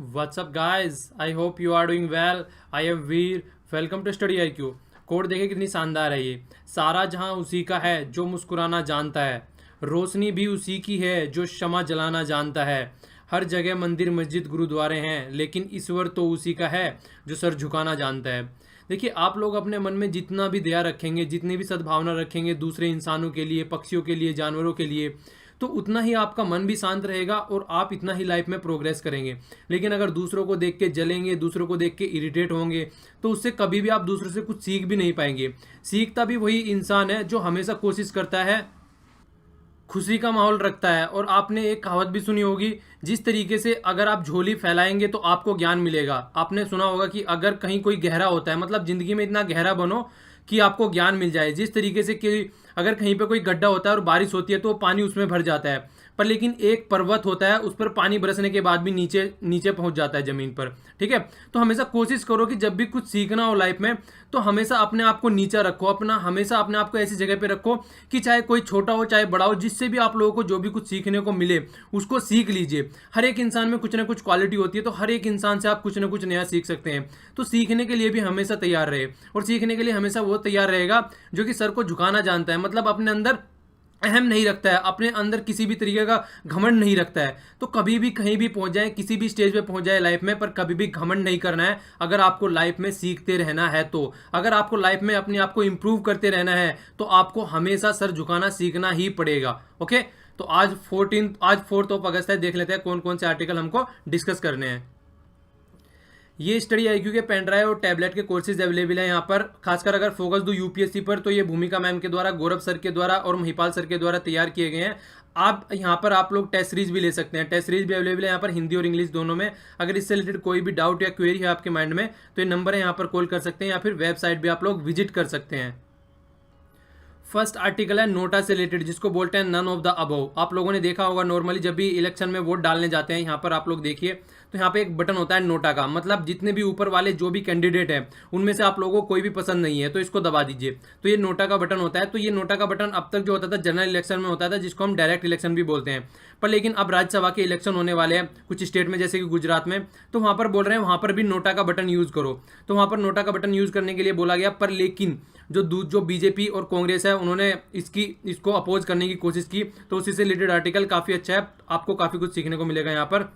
What's up guys? I hope you are doing well. I am Veer. Welcome to Study IQ. Code देखे कितनी शानदार है ये। सारा जहां उसी का है जो मुस्कुराना जानता है, रोशनी भी उसी की है जो शमा जलाना जानता है। हर जगह मंदिर मस्जिद गुरुद्वारे हैं, लेकिन ईश्वर तो उसी का है जो सर झुकाना जानता है। देखिए, आप लोग अपने मन में जितना भी दया रखेंगे, जितनी भी सद्भावना रखेंगे दूसरे इंसानों के लिए, पक्षियों के लिए, जानवरों के लिए, तो उतना ही आपका मन भी शांत रहेगा और आप इतना ही लाइफ में प्रोग्रेस करेंगे। लेकिन अगर दूसरों को देख के जलेंगे, दूसरों को देख के इरिटेट होंगे, तो उससे कभी भी आप दूसरों से कुछ सीख भी नहीं पाएंगे। सीखता भी वही इंसान है जो हमेशा कोशिश करता है, खुशी का माहौल रखता है। और आपने एक कहावत भी सुनी होगी, जिस तरीके से अगर आप झोली फैलाएंगे तो आपको ज्ञान मिलेगा। आपने सुना होगा कि अगर कहीं कोई गहरा होता है, मतलब जिंदगी में इतना गहरा बनो कि आपको ज्ञान मिल जाए। जिस तरीके से कि अगर कहीं पे कोई गड्ढा होता है और बारिश होती है तो पानी उसमें भर जाता है, पर लेकिन एक पर्वत होता है, उस पर पानी बरसने के बाद भी नीचे नीचे पहुंच जाता है जमीन पर। ठीक है, तो हमेशा कोशिश करो कि जब भी कुछ सीखना हो लाइफ में, तो हमेशा अपने आप को नीचा रखो, हमेशा अपने आप को ऐसी जगह पे रखो कि चाहे कोई छोटा हो चाहे बड़ा हो, जिससे भी आप लोगों को जो भी कुछ सीखने को मिले उसको सीख लीजिए। हर एक इंसान में कुछ ना कुछ क्वालिटी होती है, तो हर एक इंसान से आप कुछ ना कुछ नया सीख सकते हैं। तो सीखने के लिए भी हमेशा तैयार रहे, और सीखने के लिए हमेशा वो तैयार रहेगा जो कि सर को झुकाना जानता है, मतलब अपने अंदर अहम नहीं रखता है, अपने अंदर किसी भी तरीके का घमंड नहीं रखता है। तो कभी भी कहीं भी पहुंच जाए, किसी भी स्टेज पे पहुंच जाए लाइफ में, पर कभी भी घमंड नहीं करना है। अगर आपको लाइफ में सीखते रहना है, तो अगर आपको लाइफ में अपने आप को इंप्रूव करते रहना है, तो आपको हमेशा सर झुकाना सीखना ही पड़ेगा। ओके, तो आज 4 अगस्त है। देख लेते हैं कौन कौन से आर्टिकल हमको डिस्कस करने हैं। ये स्टडी आईक्यू के पेन ड्राइव और टैबलेट के कोर्सेज अवेलेबल है यहाँ पर। खासकर अगर फोकस दो यूपीएससी पर, तो ये भूमिका मैम के द्वारा, गौरव सर के द्वारा और महिपाल सर के द्वारा तैयार किए गए हैं। आप यहाँ पर आप लोग टेस्ट सीरीज भी ले सकते हैं। टेस्ट सीरीज भी अवेलेबल है यहाँ पर, हिंदी और इंग्लिश दोनों में। अगर इससे रिलेटेड कोई भी डाउट या क्वेरी है आपके माइंड में, तो ये नंबर है यहाँ पर, कॉल कर सकते हैं, या फिर वेबसाइट भी आप लोग विजिट कर सकते हैं। फर्स्ट आर्टिकल है नोटा से रिलेटेड, जिसको बोलते हैं नन ऑफ द अबव। आप लोगों ने देखा होगा, नॉर्मली जब भी इलेक्शन में वोट डालने जाते हैं, यहाँ पर आप लोग देखिए तो यहाँ पे एक बटन होता है नोटा का, मतलब जितने भी ऊपर वाले जो भी कैंडिडेट हैं उनमें से आप लोगों को कोई भी पसंद नहीं है तो इसको दबा दीजिए, तो ये नोटा का बटन होता है। तो ये नोटा का बटन अब तक जो होता था जनरल इलेक्शन में होता था, जिसको हम डायरेक्ट इलेक्शन भी बोलते हैं। पर लेकिन अब राज्यसभा के इलेक्शन होने वाले हैं कुछ स्टेट में, जैसे कि गुजरात में, तो वहां पर बोल रहे हैं वहां पर भी नोटा का बटन यूज करो। तो वहां पर नोटा का बटन यूज करने के लिए बोला गया, पर लेकिन जो बीजेपी और कांग्रेस है उन्होंने इसको अपोज करने की कोशिश की। तो उसी से रिलेटेड आर्टिकल काफी अच्छा है, आपको काफी कुछ सीखने को मिलेगा यहाँ पर।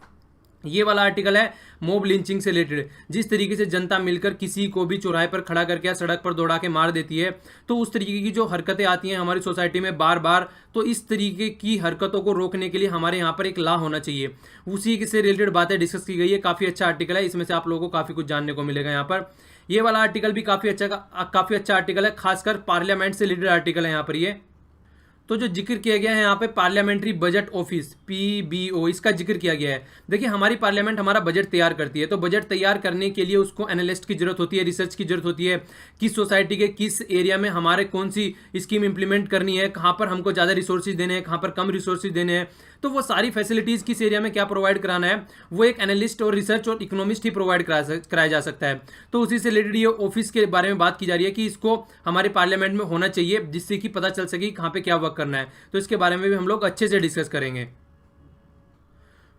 ये वाला आर्टिकल है मॉब लिंचिंग से रिलेटेड। जिस तरीके से जनता मिलकर किसी को भी चौराहे पर खड़ा करके या सड़क पर दौड़ा के मार देती है, तो उस तरीके की जो हरकतें आती हैं हमारी सोसाइटी में बार बार, तो इस तरीके की हरकतों को रोकने के लिए हमारे यहाँ पर एक लॉ होना चाहिए। उसी से रिलेटेड बातें डिस्कस की गई है। काफी अच्छा आर्टिकल है, इसमें से आप लोगों को काफी कुछ जानने को मिलेगा यहाँ पर। ये वाला आर्टिकल भी काफी अच्छा आर्टिकल है, खासकर पार्लियामेंट से रिलेटेड आर्टिकल है यहाँ पर। ये तो जो जिक्र किया गया है यहाँ पे पार्लियामेंट्री बजट ऑफिस पीबीओ, इसका जिक्र किया गया है। देखिए, हमारी पार्लियामेंट हमारा बजट तैयार करती है, तो बजट तैयार करने के लिए उसको एनालिस्ट की जरूरत होती है, रिसर्च की जरूरत होती है, किस सोसाइटी के किस एरिया में हमारे कौन सी स्कीम इंप्लीमेंट करनी है, कहाँ पर हमको ज़्यादा रिसोर्सेज देने हैं, कहाँ पर कम रिसोर्सेज देने हैं। तो वो सारी फैसिलिटीज़ किस एरिया में क्या प्रोवाइड कराना है, वो एक एनालिस्ट और रिसर्च और इकोनॉमिस्ट ही प्रोवाइड कराया जा सकता है। तो उसी से रिलेटेड ये ऑफिस के बारे में बात की जा रही है कि इसको हमारे पार्लियामेंट में होना चाहिए, जिससे कि पता चल सके कहाँ पे क्या वर्क करना है। तो इसके बारे में भी हम लोग अच्छे से डिस्कस करेंगे।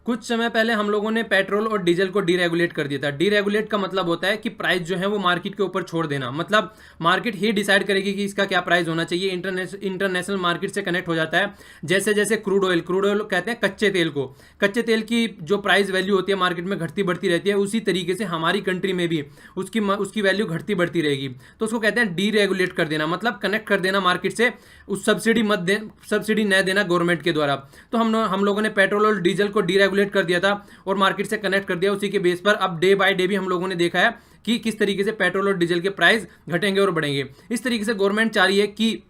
कुछ समय पहले हम लोगों ने पेट्रोल और डीजल को डीरेगुलेट कर दिया था। डीरेगुलेट का मतलब होता है कि प्राइस जो है वो मार्केट के ऊपर छोड़ देना, मतलब मार्केट ही डिसाइड करेगी कि इसका क्या प्राइस होना चाहिए। इंटरनेशनल मार्केट से कनेक्ट हो जाता है। जैसे जैसे क्रूड ऑयल कहते हैं कच्चे तेल को, कच्चे तेल की जो प्राइस वैल्यू होती है मार्केट में घटती बढ़ती रहती है, उसी तरीके से हमारी कंट्री में भी उसकी वैल्यू घटती बढ़ती रहेगी। तो उसको कहते हैं डीरेगुलेट कर देना, मतलब कनेक्ट कर देना मार्केट से, उस सब्सिडी न देना गवर्नमेंट के द्वारा। तो हम लोगों ने पेट्रोल और डीजल को डीरेगुलेट कर दिया था और मार्केट से कनेक्ट कर दिया। उसी के बेस पर अब डे बाय डे भी हम लोगों ने देखा है कि किस तरीके से पेट्रोल और डीजल के प्राइस घटेंगे और बढ़ेंगे। इस तरीके से गवर्नमेंट चाह रही है कि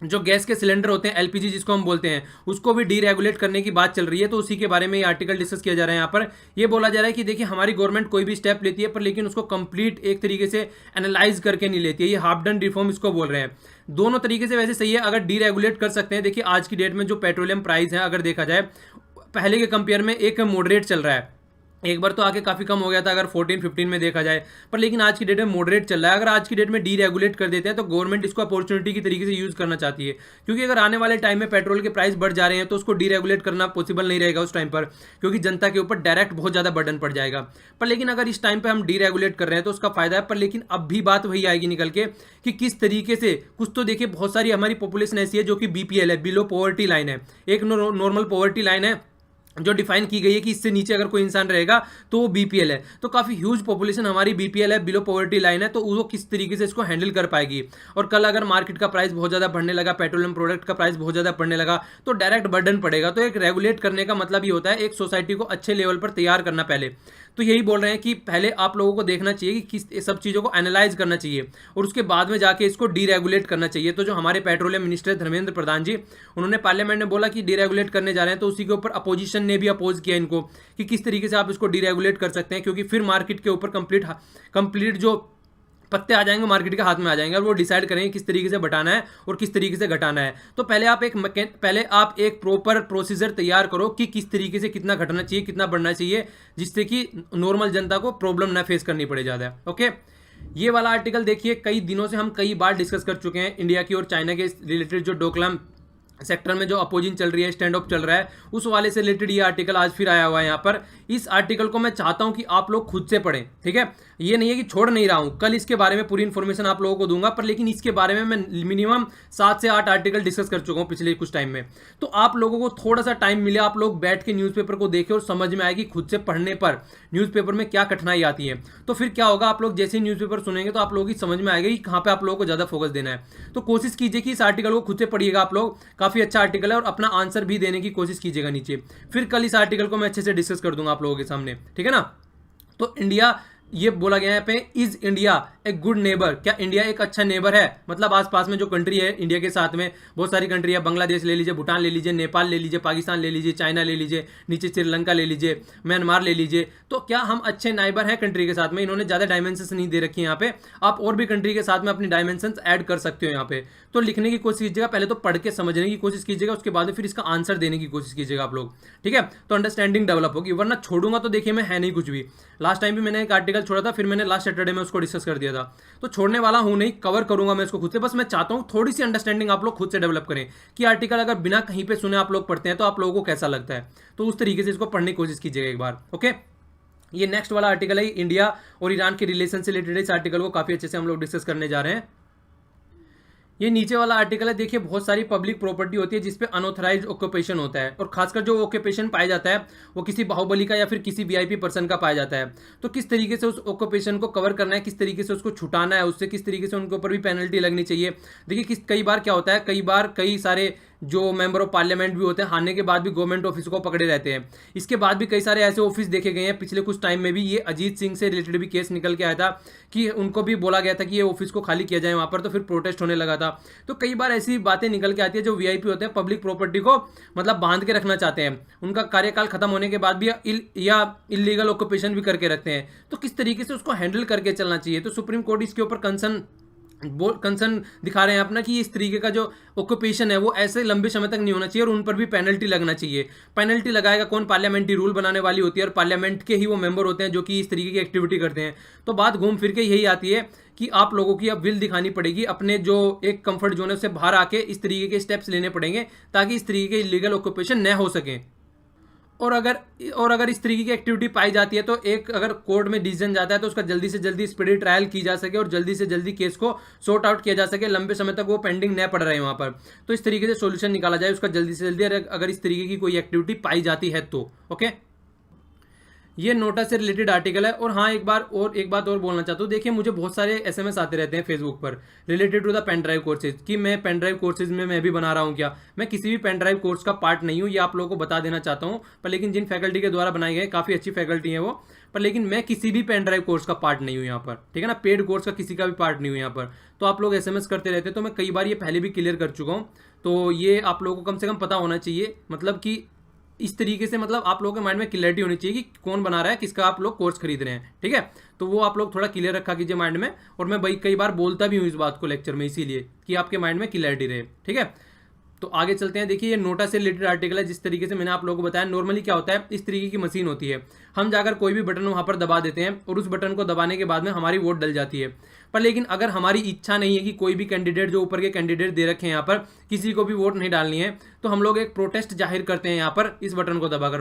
जो गैस के सिलेंडर होते हैं एलपीजी जिसको हम बोलते हैं, उसको भी डीरेगुलेट करने की बात चल रही है। तो उसी के बारे में ये आर्टिकल डिस्कस किया जा रहा है। यहाँ पर ये बोला जा रहा है कि देखिए, हमारी गवर्नमेंट कोई भी स्टेप लेती है, पर लेकिन उसको कंप्लीट एक तरीके से एनालाइज करके नहीं लेती है। ये हाफ डन रिफॉर्म इसको बोल रहे हैं। दोनों तरीके से वैसे सही है, अगर डीरेगुलेट कर सकते हैं। देखिए, आज की डेट में जो पेट्रोलियम प्राइस है, अगर देखा जाए पहले के कंपेयर में एक मॉडरेट चल रहा है, एक बार तो आके काफ़ी कम हो गया था अगर 14-15 में देखा जाए, पर लेकिन आज की डेट में मॉडरेट चल रहा है। अगर आज की डेट में डीरेगुलेट कर देते हैं तो गवर्नमेंट इसको अपॉर्चुनिटी की तरीके से यूज़ करना चाहती है, क्योंकि अगर आने वाले टाइम में पेट्रोल के प्राइस बढ़ जा रहे हैं तो उसको डीरेगुलेट करना पॉसिबल नहीं रहेगा उस टाइम पर, क्योंकि जनता के ऊपर डायरेक्ट बहुत ज़्यादा बर्डन पड़ जाएगा। पर लेकिन अगर इस टाइम पर हम डीरेगुलेट कर रहे हैं तो उसका फायदा है, पर लेकिन अब भी बात वही आएगी निकल के कि किस तरीके से कुछ तो देखिए, बहुत सारी हमारी पॉपुलेशन ऐसी है जो कि बीपीएल है, बिलो पॉवर्टी लाइन है, एक नॉर्मल पॉवर्टी लाइन है जो डिफाइन की गई है कि इससे नीचे अगर कोई इंसान रहेगा तो वो बीपीएल है। तो काफ़ी ह्यूज पॉपुलेशन हमारी बीपीएल है, बिलो पॉवर्टी लाइन है, तो वो किस तरीके से इसको हैंडल कर पाएगी। और कल अगर मार्केट का प्राइस बहुत ज़्यादा बढ़ने लगा, पेट्रोलियम प्रोडक्ट का प्राइस बहुत ज़्यादा बढ़ने लगा, तो डायरेक्ट बर्डन पड़ेगा। तो एक रेगुलेट करने का मतलब ये होता है एक सोसाइटी को अच्छे लेवल पर तैयार करना पहले। तो यही बोल रहे हैं कि पहले आप लोगों को देखना चाहिए कि किस सब चीज़ों को एनालाइज करना चाहिए और उसके बाद में जाके इसको डीरेगुलेट करना चाहिए। तो जो हमारे पेट्रोलियम मिनिस्टर धर्मेंद्र प्रधान जी, उन्होंने पार्लियामेंट में बोला कि डीरेगुलेट करने जा रहे हैं, तो उसी के ऊपर अपोजिशन ने भी अपोज किया इनको कि किस तरीके से आप इसको डीरेगुलेट कर सकते हैं, क्योंकि फिर मार्केट के ऊपर कंप्लीट जो पत्ते आ जाएंगे मार्केट के हाथ में आ जाएंगे और वो डिसाइड करेंगे किस तरीके से बढ़ाना है और किस तरीके से घटाना है। तो पहले आप एक प्रॉपर प्रोसीजर तैयार करो कि किस तरीके से कितना घटना चाहिए, कितना बढ़ना चाहिए, जिससे कि नॉर्मल जनता को प्रॉब्लम ना फेस करनी पड़े ज़्यादा। ओके, ये वाला आर्टिकल देखिए, कई दिनों से हम कई बार डिस्कस कर चुके हैं इंडिया की और चाइना के रिलेटेड, जो डोकलाम सेक्टर में जो अपोजिंग चल रही है, स्टैंड ऑफ चल रहा है, उस वाले से रिलेटेड ये आर्टिकल आज फिर आया हुआ है यहाँ पर। इस आर्टिकल को मैं चाहता हूँ कि आप लोग खुद से पढ़ें, ठीक है। ये नहीं है कि छोड़ नहीं रहा हूँ, कल इसके बारे में पूरी इन्फॉर्मेशन आप लोगों को दूंगा, पर लेकिन इसके बारे में मैं मिनिमम 7 से 8 आर्टिकल डिस्कस कर चुका हूँ पिछले कुछ टाइम में। तो आप लोगों को थोड़ा सा टाइम मिले, आप लोग बैठ के न्यूज़पेपर को देखें और समझ में आएगी खुद से पढ़ने पर न्यूज़पेपर में क्या कठिनाई आती है। तो फिर क्या होगा, आप लोग जैसे ही न्यूज़पेपर सुनेंगे तो आप लोगों की समझ में आएगा कि कहाँ पे आप लोगों को ज़्यादा फोकस देना है। तो कोशिश कीजिए कि इस आर्टिकल को खुद से पढ़िएगा आप लोग, काफ़ी अच्छा आर्टिकल है, और अपना आंसर भी देने की कोशिश कीजिएगा नीचे। फिर कल इस आर्टिकल को मैं अच्छे से डिस्कस कर दूंगा आप लोगों के सामने, ठीक है ना। तो इंडिया, ये बोला गया है यहाँ पे, is India a good neighbour, क्या इंडिया एक अच्छा नेबर है, मतलब आसपास में जो कंट्री है इंडिया के साथ में बहुत सारी कंट्री है, बांग्लादेश ले लीजिए, भूटान ले लीजिए, नेपाल ले लीजिए, पाकिस्तान ले लीजिए, चाइना ले लीजिए, नीचे श्रीलंका ले लीजिए, म्यांमार ले लीजिए, तो क्या हम अच्छे नेबर हैं कंट्री के साथ में। इन्होंने ज़्यादा डायमेंशंस नहीं दे रखी है यहाँ पे, आप और भी कंट्री के साथ में अपनी डायमेंशंस ऐड कर सकते हो यहाँ पे। तो लिखने की कोशिश कीजिएगा, पहले तो पढ़ के समझने की कोशिश कीजिएगा, उसके बाद फिर इसका आंसर देने की कोशिश कीजिएगा आप लोग, ठीक है। तो अंडरस्टैंडिंग डेवलप होगी, वरना छोड़ूंगा तो देखिए मैं है नहीं कुछ भी। लास्ट टाइम भी मैंने एक आर्टिकल छोड़ा था, फिर मैंने लास्ट सैटरडे में उसको डिस्कस कर दिया था, तो छोड़ने वाला हूं नहीं, कवर करूंगा मैं इसको खुद से। बस मैं चाहता हूं थोड़ी सी अंडरस्टैंडिंग आप लोग खुद से डेवलप करें कि आर्टिकल अगर बिना कहीं पे सुने आप लोग पढ़ते हैं तो आप लोगों को कैसा लगता है, तो उस तरीके से इसको पढ़ने की कोशिश कीजिएगा एक बार। ओके, ये नेक्स्ट वाला आर्टिकल है, इंडिया और ईरान के रिलेशन से रिलेटेड। इस आर्टिकल को काफी अच्छे से हम लोग डिस्कस करने जा रहे हैं। ये नीचे वाला आर्टिकल है, देखिए बहुत सारी पब्लिक प्रॉपर्टी होती है जिसपे अनऑथराइज ऑक्यूपेशन होता है, और खासकर जो ऑक्यूपेशन पाया जाता है वो किसी बाहुबली का या फिर किसी वीआईपी पर्सन का पाया जाता है। तो किस तरीके से उस ऑक्यूपेशन को कवर करना है, किस तरीके से उसको छुटाना है, उससे किस तरीके से उनके ऊपर भी पेनल्टी लगनी चाहिए। देखिए कई बार क्या होता है, कई सारे जो मेंबर ऑफ पार्लियामेंट भी होते हैं, हारने के बाद भी गवर्नमेंट ऑफिस को पकड़े रहते हैं। इसके बाद भी कई सारे ऐसे ऑफिस देखे गए हैं पिछले कुछ टाइम में भी, ये अजीत सिंह से रिलेटेड भी केस निकल के आया था कि उनको भी बोला गया था कि ये ऑफिस को खाली किया जाए वहां पर, तो फिर प्रोटेस्ट होने लगा था। तो कई बार ऐसी बातें निकल के आती है, जो वीआईपी होते हैं पब्लिक प्रॉपर्टी को मतलब बांध के रखना चाहते हैं, उनका कार्यकाल खत्म होने के बाद भी या इलीगल ऑक्यूपेशन भी करके रखते हैं। तो किस तरीके से उसको हैंडल करके चलना चाहिए। तो सुप्रीम कोर्ट इसके ऊपर कंसर्न दिखा रहे हैं अपना कि इस तरीके का जो ऑक्यूपेशन है वो ऐसे लंबे समय तक नहीं होना चाहिए और उन पर भी पेनल्टी लगना चाहिए। पेनल्टी लगाएगा कौन, पार्लियामेंट्री रूल बनाने वाली होती है, और पार्लियामेंट के ही वो मेंबर होते हैं जो कि इस तरीके की एक्टिविटी करते हैं। तो बात घूम फिर के यही आती है कि आप लोगों की अब विल दिखानी पड़ेगी, अपने जो एक कंफर्ट जोन है उससे बाहर आके इस तरीके के स्टेप्स लेने पड़ेंगे ताकि इस तरीके के इलीगल ऑक्यूपेशन न हो सके। और अगर इस तरीके की एक्टिविटी पाई जाती है तो अगर कोर्ट में डिसीजन जाता है तो उसका जल्दी से जल्दी स्पीडी ट्रायल की जा सके और जल्दी से जल्दी केस को सॉर्ट आउट किया जा सके, लंबे समय तक वो पेंडिंग न पड़ रहे हैं वहां पर। तो इस तरीके से सॉल्यूशन निकाला जाए उसका जल्दी से जल्दी, अगर इस तरीके की कोई एक्टिविटी पाई जाती है तो। ओके, ये नोटा से रिलेटेड आर्टिकल है। और हाँ, एक बात और बोलना चाहता हूँ, देखिए मुझे बहुत सारे एसएमएस आते रहते हैं फेसबुक पर related to the pen drive courses कि मैं पेन ड्राइव कोर्सेज में मैं भी बना रहा हूँ क्या। मैं किसी भी पेन ड्राइव कोर्स का पार्ट नहीं हूँ, ये आप लोगों को बता देना चाहता हूँ। पर लेकिन जिन फैकल्टी के द्वारा बनाए गए काफ़ी अच्छी फैकल्टी है वो, पर लेकिन मैं किसी भी पेन ड्राइव कोर्स का पार्ट नहीं हूँ यहाँ पर, ठीक है ना। पेड कोर्स का किसी का भी पार्ट नहीं हूँ यहाँ पर। तो आप लोग एसएमएस करते रहते हैं, तो मैं कई बार ये पहले भी क्लियर कर चुका हूँ। तो ये आप लोगों को कम से कम पता होना चाहिए, मतलब कि इस तरीके से, मतलब आप लोगों के माइंड में क्लियरिटी होनी चाहिए कि कौन बना रहा है, किसका आप लोग कोर्स खरीद रहे हैं, ठीक है। तो वो आप लोग थोड़ा क्लियर रखा कीजिए माइंड में। और मैं भाई कई बार बोलता भी हूँ इस बात को लेक्चर में, इसीलिए कि आपके माइंड में क्लियरिटी रहे, ठीक है। तो आगे चलते हैं। देखिए ये नोटा से रिलेटेड आर्टिकल है। जिस तरीके से मैंने आप लोगों को बताया, नॉर्मली क्या होता है, इस तरीके की मशीन होती है, हम जाकर कोई भी बटन वहां पर दबा देते हैं और उस बटन को दबाने के बाद में हमारी वोट डल जाती है। पर लेकिन अगर हमारी इच्छा नहीं है कि कोई भी कैंडिडेट, जो ऊपर के कैंडिडेट दे रखे हैं यहाँ पर, किसी को भी वोट नहीं डालनी है, तो हम लोग एक प्रोटेस्ट जाहिर करते हैं यहाँ पर इस बटन को दबाकर,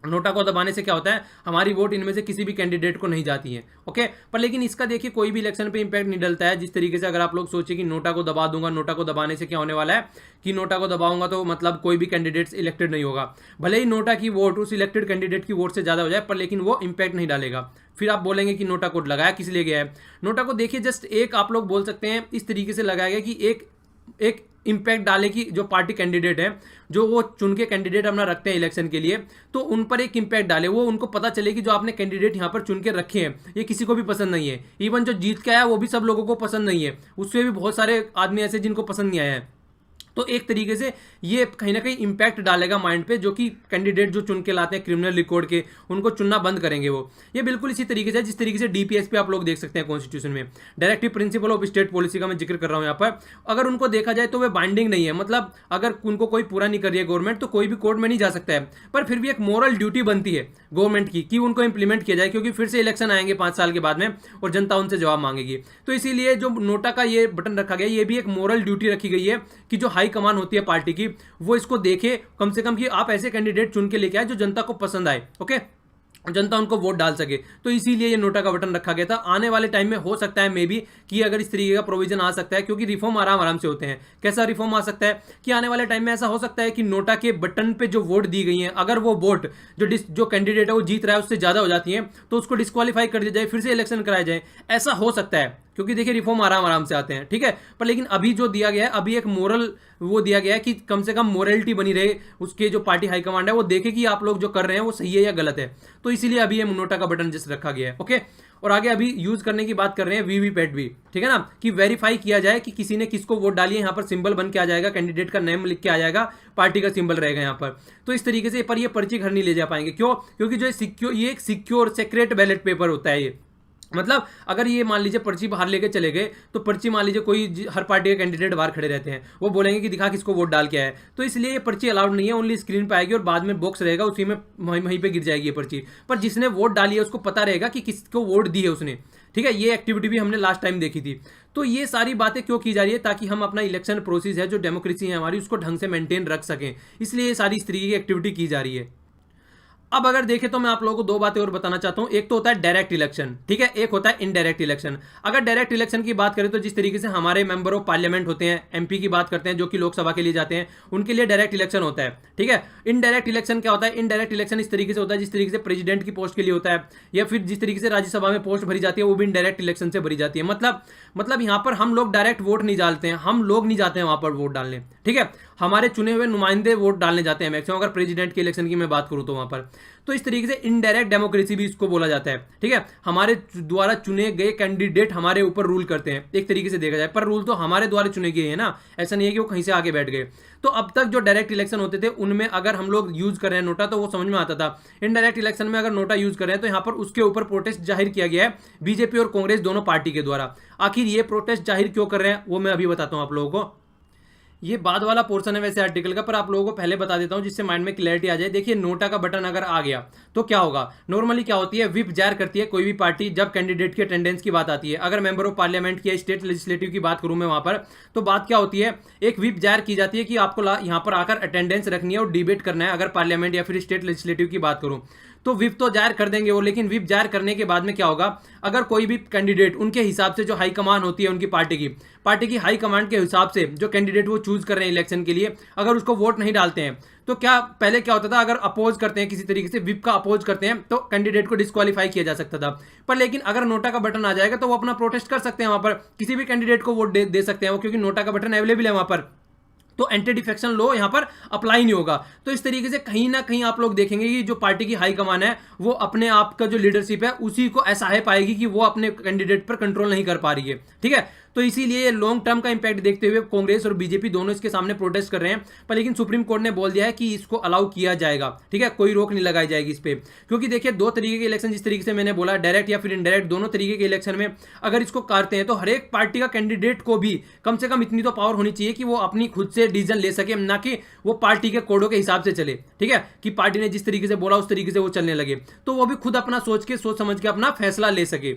नोटा को दबाने से क्या होता है, हमारी वोट इनमें से किसी भी कैंडिडेट को नहीं जाती है। ओके, पर लेकिन इसका देखिए कोई भी इलेक्शन पे इंपैक्ट नहीं डलता है। जिस तरीके से अगर आप लोग सोचिए कि नोटा को दबा दूंगा, नोटा को दबाने से क्या होने वाला है कि नोटा को दबाऊंगा तो मतलब कोई भी कैंडिडेट इलेक्टेड नहीं होगा, भले ही नोटा की वोट उस इलेक्टेड कैंडिडेट की वोट से ज्यादा हो जाए, पर लेकिन वो इंपैक्ट नहीं डालेगा। फिर आप बोलेंगे कि नोटा को लगाया किस लिए गया है। नोटा को देखिए जस्ट एक आप लोग बोल सकते हैं इस तरीके से लगाया गया कि एक इंपैक्ट डाले कि जो पार्टी कैंडिडेट है, जो वो चुन के कैंडिडेट अपना रखते हैं इलेक्शन के लिए, तो उन पर एक इंपैक्ट डाले, वो उनको पता चले कि जो आपने कैंडिडेट यहाँ पर चुन के रखे हैं ये किसी को भी पसंद नहीं है। इवन जो जीत के आया वो भी सब लोगों को पसंद नहीं है, उससे भी बहुत सारे आदमी ऐसे जिनको पसंद नहीं आया है। तो एक तरीके से ये कहीं ना कहीं इंपैक्ट डालेगा माइंड पे, जो कि कैंडिडेट जो चुन के लाते हैं क्रिमिनल रिकॉर्ड के, उनको चुनना बंद करेंगे वो। ये बिल्कुल इसी तरीके से जिस तरीके से डीपीएस पे आप लोग देख सकते हैं कॉन्स्टिट्यूशन में, directive principle of state policy का मैं जिक्र कर रहा हूं यहाँ पर, अगर उनको देखा जाए तो वे बाइंडिंग नहीं है, मतलब अगर उनको कोई पूरा नहीं कर रही है गवर्नमेंट तो कोई भी कोर्ट में नहीं जा सकता है, पर फिर भी एक मोरल ड्यूटी बनती है गवर्नमेंट की कि उनको इंप्लीमेंट किया जाए, क्योंकि फिर से इलेक्शन आएंगे 5 साल के बाद में और जनता उनसे जवाब मांगेगी। तो इसीलिए जो नोटा का ये बटन रखा गया, ये भी एक मोरल ड्यूटी रखी गई है कि जो हाई कमान होती है पार्टी की, वो इसको देखे कम से कम कि आप ऐसे कैंडिडेट चुन के लेके आए जो जनता को पसंद आए, ओके, जनता उनको वोट डाल सके। तो इसीलिए ये नोटा का बटन रखा गया था। आने वाले टाइम में हो सकता है मे बी कि अगर इस तरीके का प्रोविजन आ सकता है, क्योंकि रिफॉर्म आराम से होते हैं। कैसा रिफॉर्म आ सकता है कि आने वाले टाइम में ऐसा हो सकता है कि नोटा के बटन पे जो वोट दी गई है, अगर वो वोट जो कैंडिडेट है वो जीत रहा है उससे ज्यादा हो जाती है, तो उसको डिस्क्वालीफाई कर दिया जाए, फिर से इलेक्शन कराया जाए। ऐसा हो सकता है, क्योंकि देखिए रिफॉर्म आराम से आते हैं, ठीक है। पर लेकिन अभी जो दिया गया है, अभी एक मोरल वो दिया गया है कि कम से कम मोरलिटी बनी रहे, उसके जो पार्टी हाईकमांड है वो देखे कि आप लोग जो कर रहे हैं वो सही है या गलत है। तो इसीलिए अभी ये नोटा का बटन जिस रखा गया है, ओके। और आगे अभी यूज करने की बात कर रहे हैं वीवीपैट भी, ठीक है ना, कि वेरीफाई किया जाए कि किसी ने किसको वोट डाली है। यहाँ पर सिंबल बन के आ जाएगा, कैंडिडेट का नेम लिख के आ जाएगा, पार्टी का सिंबल रहेगा यहाँ पर। तो इस तरीके से पर ये पर्ची घर नहीं ले जा पाएंगे। क्यों? क्योंकि जो ये एक सिक्योर सेक्रेट बैलेट पेपर होता है। ये मतलब अगर ये मान लीजिए पर्ची बाहर लेके चले गए, तो पर्ची मान लीजिए कोई हर पार्टी के कैंडिडेट बाहर खड़े रहते हैं, वो बोलेंगे कि दिखा किसको वोट डाल के आया है, तो इसलिए ये पर्ची अलाउड नहीं है। ओनली स्क्रीन पे आएगी और बाद में बॉक्स रहेगा, उसी में वहीं पे गिर जाएगी ये पर्ची। पर जिसने वोट डाली है उसको पता रहेगा कि किसको वोट दी है उसने, ठीक है। ये एक्टिविटी भी हमने लास्ट टाइम देखी थी। तो ये सारी बातें क्यों की जा रही है? ताकि हम अपना इलेक्शन प्रोसेस है, जो डेमोक्रेसी है हमारी, उसको ढंग से मेंटेन रख सकें, इसलिए ये सारी इस तरीके की एक्टिविटी की जा रही है। अब अगर देखें तो मैं आप लोगों को दो बातें और बताना चाहता हूं। एक तो होता है डायरेक्ट इलेक्शन, ठीक है, एक होता है इनडायरेक्ट इलेक्शन। अगर डायरेक्ट इलेक्शन की बात करें तो जिस तरीके से हमारे मेंबर ऑफ पार्लियामेंट होते हैं, एमपी की बात करते हैं, जो कि लोकसभा के लिए जाते हैं, उनके लिए डायरेक्ट इलेक्शन होता है, ठीक है। इनडायरेक्ट इलेक्शन क्या होता है? इनडायरेक्ट इलेक्शन इस तरीके से होता है जिस तरीके से प्रेसिडेंट की पोस्ट के लिए होता है, या फिर जिस तरीके से राज्यसभा में पोस्ट भरी जाती है वो भी इनडायरेक्ट इलेक्शन से भरी जाती है। मतलब यहाँ पर हम लोग डायरेक्ट वोट नहीं डालते हैं, हम लोग नहीं जाते हैं वहां पर वोट डालने, ठीक है। हमारे चुने हुए नुमाइंदे वोट डालने जाते हैं मैक्सिमम, अगर प्रेसिडेंट के इलेक्शन की मैं बात करूं तो वहां पर। तो इस तरीके से इनडायरेक्ट डेमोक्रेसी भी इसको बोला जाता है, ठीक है। हमारे द्वारा चुने गए कैंडिडेट हमारे ऊपर रूल करते हैं, एक तरीके से देखा जाए, पर रूल तो हमारे द्वारा चुने गए हैं ना, ऐसा नहीं है कि वो कहीं से आगे बैठ गए। तो अब तक जो डायरेक्ट इलेक्शन होते थे उनमें अगर हम लोग यूज कर रहे हैं नोटा तो वो समझ में आता था। इनडायरेक्ट इलेक्शन में अगर नोटा यूज कर रहे हैं तो यहाँ पर उसके ऊपर प्रोटेस्ट जाहिर किया गया है बीजेपी और कांग्रेस दोनों पार्टी के द्वारा। आखिर ये प्रोटेस्ट जाहिर क्यों कर रहे हैं वो मैं अभी बताता हूं आप लोगों को। ये बाद वाला पोर्शन है वैसे आर्टिकल का, पर आप लोगों को पहले बता देता हूं जिससे माइंड में क्लैरिटी आ जाए। देखिए नोटा का बटन अगर आ गया तो क्या होगा? नॉर्मली क्या होती है, व्हिप जारी करती है कोई भी पार्टी जब कैंडिडेट की अटेंडेंस की बात आती है। अगर मेंबर ऑफ पार्लियामेंट की स्टेट लेजिस्लेटिव की बात करूं मैं वहां पर, तो बात क्या होती है, एक व्हिप जारी की जाती है कि आपको यहां पर आकर अटेंडेंस रखनी है और डिबेट करना है। अगर पार्लियामेंट या फिर स्टेट लेजिस्लेटिव की बात करूं तो व्हिप तो जारी कर देंगे वो, लेकिन व्हिप जारी करने के बाद में क्या होगा, अगर कोई भी कैंडिडेट उनके हिसाब से जो हाई कमान होती है उनकी पार्टी की हाई कमांड के हिसाब से जो कैंडिडेट वो चूज कर रहे हैं इलेक्शन के लिए, अगर उसको वोट नहीं डालते हैं तो क्या पहले क्या होता था, अगर अपोज करते हैं किसी तरीके से व्हिप का अपोज करते हैं तो कैंडिडेट को डिस्क्वालीफाई किया जा सकता था। पर लेकिन अगर नोटा का बटन आ जाएगा तो वो अपना प्रोटेस्ट कर सकते हैं, वहां पर किसी भी कैंडिडेट को वोट दे सकते हैं वो, क्योंकि नोटा का बटन अवेलेबल है वहां पर, तो एंटी डिफेक्शन लॉ यहां पर अप्लाई नहीं होगा। तो इस तरीके से कहीं ना कहीं आप लोग देखेंगे कि जो पार्टी की हाई कमान है वो अपने आप का जो लीडरशिप है उसी को ऐसा है पाएगी कि वो अपने कैंडिडेट पर कंट्रोल नहीं कर पा रही है, ठीक है। तो इसीलिए लॉन्ग टर्म का इंपैक्ट देखते हुए कांग्रेस और बीजेपी दोनों इसके सामने प्रोटेस्ट कर रहे हैं। पर लेकिन सुप्रीम कोर्ट ने बोल दिया है कि इसको अलाउ किया जाएगा, ठीक है, कोई रोक नहीं लगाई जाएगी इस पे। क्योंकि देखिए दो तरीके के इलेक्शन, जिस तरीके से मैंने बोला डायरेक्ट या फिर इनडायरेक्ट, दोनों तरीके के इलेक्शन में अगर इसको करते हैं तो हर एक पार्टी का कैंडिडेट को भी कम से कम इतनी तो पावर होनी चाहिए कि वो अपनी खुद से से डिसीजन ले सके, ना कि वो पार्टी के कोडों के हिसाब से चले, ठीक है, कि पार्टी ने जिस तरीके से बोला उस तरीके से वो चलने लगे, तो वो भी खुद अपना सोच समझ के अपना फैसला ले सके।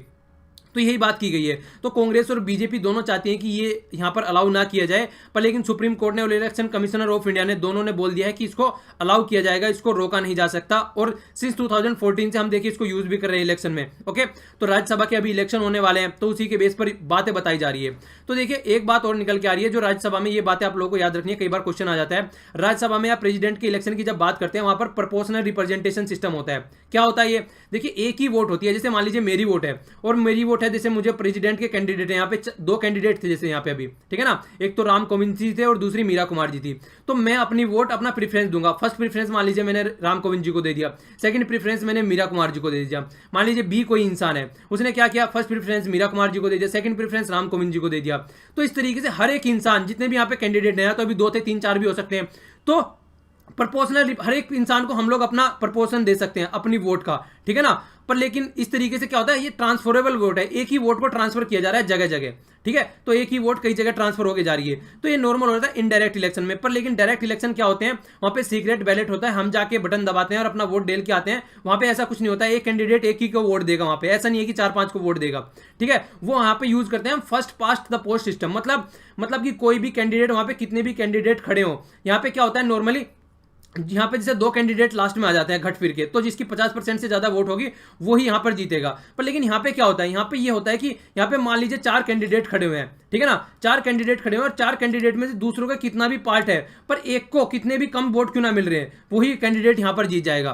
तो यही बात की गई है। तो कांग्रेस और बीजेपी दोनों चाहती हैं कि ये यहाँ पर अलाउ ना किया जाए, पर लेकिन सुप्रीम कोर्ट ने और इलेक्शन कमिश्नर ऑफ इंडिया ने दोनों ने बोल दिया है कि इसको अलाउ किया जाएगा, इसको रोका नहीं जा सकता। और सिंस 2014 से हम देखिए इसको यूज भी कर रहे हैं इलेक्शन में। ओके, तो राज्यसभा के अभी इलेक्शन होने वाले हैं, तो उसी के बेस पर बातें बताई जा रही है। तो देखिए एक बात और निकल के आ रही है जो राज्यसभा में, ये बातें आप लोगों को याद रखनी है, कई बार क्वेश्चन आ जाता है राज्यसभा में या प्रेसिडेंट के इलेक्शन की जब बात करते हैं, वहां पर प्रोपोर्शनल रिप्रेजेंटेशन सिस्टम होता है। क्या होता है ये? देखिए एक ही वोट होती है, जैसे मान लीजिए मेरी वोट है और मेरी वोट है, जैसे मुझे प्रेसिडेंट के कैंडिडेट है, यहाँ पे दो कैंडिडेट थे जैसे यहाँ पे अभी, ठीक है ना, एक तो राम कोविंद जी थे और दूसरी मीरा कुमार जी थी। तो मैं अपनी वोट अपना प्रेफरेंस दूंगा। फर्स्ट प्रेफरेंस मान लीजिए मैंने राम कोविंद जी को दे दिया, सेकंड प्रेफरेंस मैंने मीरा कुमार जी को दे दिया। मान लीजिए बी कोई इंसान है, उसने क्या किया, फर्स्ट प्रेफरेंस मीरा कुमार जी को दे दिया, सेकंड प्रेफरेंस राम कोविंद जी को दे दिया। तो इस तरीके से हर एक इंसान, जितने भी यहाँ पे कैंडिडेट हैं, तो अभी 2 से 3 4 भी हो सकते हैं, तो प्रपोर्शनल हर एक इंसान को हम लोग अपना प्रपोर्शन दे सकते हैं अपनी वोट का, ठीक है ना। पर लेकिन इस तरीके से क्या होता है, ये ट्रांसफरेबल वोट है, एक ही वोट को ट्रांसफर किया जा रहा है जगह जगह, ठीक है। तो एक ही वोट कई जगह ट्रांसफर होकर जा रही है, तो ये नॉर्मल होता है इनडायरेक्ट इलेक्शन में। पर लेकिन डायरेक्ट इलेक्शन क्या होते हैं, वहां पे सीक्रेट बैलेट होता है, हम जाके बटन दबाते हैं और अपना वोट डाल के आते हैं। वहां पे ऐसा कुछ नहीं होता है एक कैंडिडेट एक ही को वोट देगा, वहां पे ऐसा नहीं है कि 4-5 को वोट देगा, ठीक है। वो वहां पे यूज करते हैं first past the post system, मतलब कि कोई भी कैंडिडेट, वहां पे कितने भी कैंडिडेट खड़े हो, यहाँ पे क्या होता है नॉर्मली, यहाँ पे जैसे 2 कैंडिडेट लास्ट में आ जाते हैं घट फिर के, तो जिसकी 50% से ज्यादा वोट होगी वो ही यहाँ पर जीतेगा। पर लेकिन यहाँ पे क्या होता है, यहाँ पे ये होता है कि यहाँ पे मान लीजिए 4 कैंडिडेट खड़े हुए हैं, ठीक है ना, 4 कैंडिडेट खड़े हुए हैं और 4 कैंडिडेट में से दूसरों का कितना भी पार्ट है, पर एक को कितने भी कम वोट क्यों ना मिल रहे हैं, वही कैंडिडेट यहाँ पर जीत जाएगा।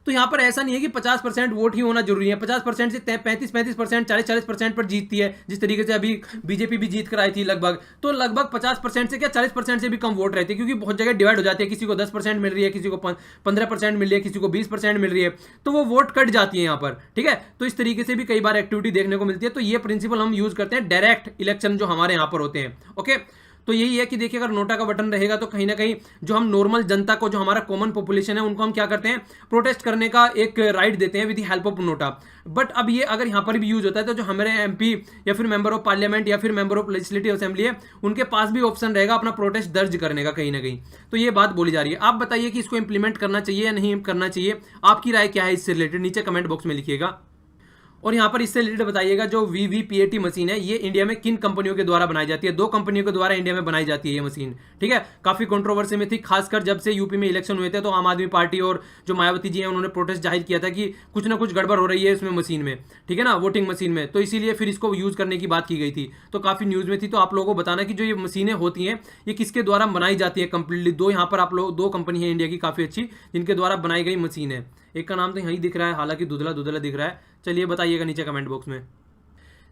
तो यहाँ पर ऐसा नहीं है कि 50% वोट ही होना जरूरी है, 50% से 35-35%, 40-40% पर जीतती है, जिस तरीके से अभी बीजेपी भी जीत कर आई थी लगभग। तो लगभग 50% से क्या 40% से भी कम वोट रहती है, क्योंकि बहुत जगह डिवाइड हो जाती है, किसी को 10% मिल रही है, किसी को 15% मिल रही है, किसी को 20% मिल रही है, तो वो वोट कट जाती है यहाँ पर, ठीक है। तो इस तरीके से भी कई बार एक्टिविटी देखने को मिलती है। तो ये प्रिंसिपल हम यूज करते हैं डायरेक्ट इलेक्शन जो हमारे यहाँ पर होते हैं। ओके, तो यही है कि देखिए अगर नोटा का बटन रहेगा तो कहीं ना कहीं जो हम नॉर्मल जनता को, जो हमारा कॉमन पॉपुलेशन है, उनको हम क्या करते हैं, प्रोटेस्ट करने का एक राइट देते हैं with the help of NOTA. But अब ये अगर यहाँ पर भी यूज होता है तो जो हमारे एमपी या फिर मेंबर ऑफ पार्लियामेंट या फिर मेंबर ऑफ लेजिस्लेटिव असेंबली है, उनके पास भी ऑप्शन रहेगा अपना प्रोटेस्ट दर्ज करने का कहीं ना कहीं। तो ये बात बोली जा रही है। आप बताइए कि इसको इंप्लीमेंट करना चाहिए या नहीं करना चाहिए, आपकी राय क्या है इससे रिलेटेड, नीचे कमेंट बॉक्स में लिखिएगा। और यहाँ पर इससे रिलेटेड बताइएगा जो वीवीपीएटी मशीन है ये इंडिया में किन कंपनियों के द्वारा बनाई जाती है। 2 कंपनियों के द्वारा इंडिया में बनाई जाती है ये मशीन, ठीक है। काफी कंट्रोवर्सी में थी, खासकर जब से यूपी में इलेक्शन हुए थे, तो आम आदमी पार्टी और जो मायावती जी हैं उन्होंने प्रोटेस्ट जाहिर किया था कि कुछ ना कुछ गड़बड़ हो रही है इसमें मशीन में, ठीक है ना, वोटिंग मशीन में। तो इसीलिए फिर इसको यूज करने की बात की गई थी, तो काफी न्यूज में थी। तो आप लोगों को बताना कि जो ये मशीनें होती हैं ये किसके द्वारा बनाई जाती है कंप्लीटली। 2 यहाँ पर आप लोग 2 कंपनी है इंडिया की काफी अच्छी जिनके द्वारा बनाई गई मशीन है। एक का नाम तो यहीं दिख रहा है, हालांकि धुंधला धुंधला दिख रहा है। चलिए बताइएगा नीचे कमेंट बॉक्स में।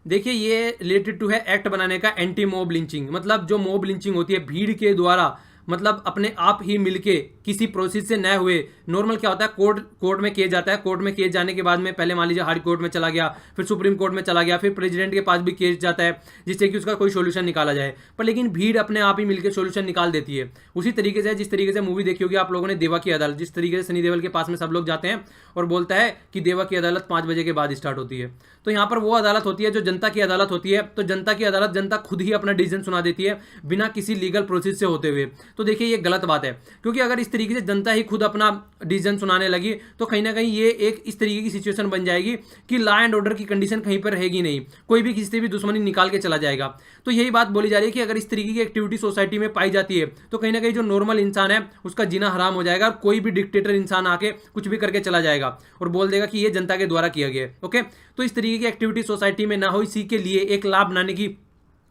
देखिए ये रिलेटेड टू है एक्ट बनाने का एंटी मॉब लिंचिंग, मतलब जो मॉब लिंचिंग होती है भीड़ के द्वारा, मतलब अपने आप ही मिलके किसी प्रोसेस से न हुए। नॉर्मल क्या होता है, कोर्ट में केस जाता है, कोर्ट में केस जाने के बाद में पहले मान लीजिए हाई कोर्ट में चला गया, फिर सुप्रीम कोर्ट में चला गया, फिर प्रेसिडेंट के पास भी केस जाता है जिससे कि उसका कोई सोल्यूशन निकाला जाए। पर लेकिन भीड़ अपने आप ही मिलकर सोल्यूशन निकाल देती है। उसी तरीके से जिस तरीके से मूवी देखी होगी आप लोगों ने देवा की अदालत, जिस तरीके से सनी देओल के पास में सब लोग जाते हैं और बोलता है कि देवा की अदालत 5 बजे के बाद स्टार्ट होती है। तो यहाँ पर वो अदालत होती है जो जनता की अदालत होती है। तो जनता की अदालत जनता खुद ही अपना डिसीजन सुना देती है बिना किसी लीगल प्रोसेस से होते हुए। तो देखिए ये गलत बात है, क्योंकि अगर इस तरीके से जनता ही खुद अपना डिसीजन सुनाने लगी तो कहीं ना कहीं ये एक इस तरीके की सिचुएशन बन जाएगी कि लॉ एंड ऑर्डर की कंडीशन कहीं पर रहेगी नहीं, कोई भी किसी से भी दुश्मनी निकाल के चला जाएगा। तो यही बात बोली जा रही है कि अगर इस तरीके की एक्टिविटी सोसाइटी में पाई जाती है तो कहीं ना कहीं जो नॉर्मल इंसान है उसका जीना हराम हो जाएगा और कोई भी डिक्टेटर इंसान आके कुछ भी करके चला जाएगा और बोल देगा कि ये जनता के द्वारा किया गया है। ओके, तो इस तरीके की एक्टिविटी सोसाइटी में ना हो, इसी के लिए एक लाभ बनाने की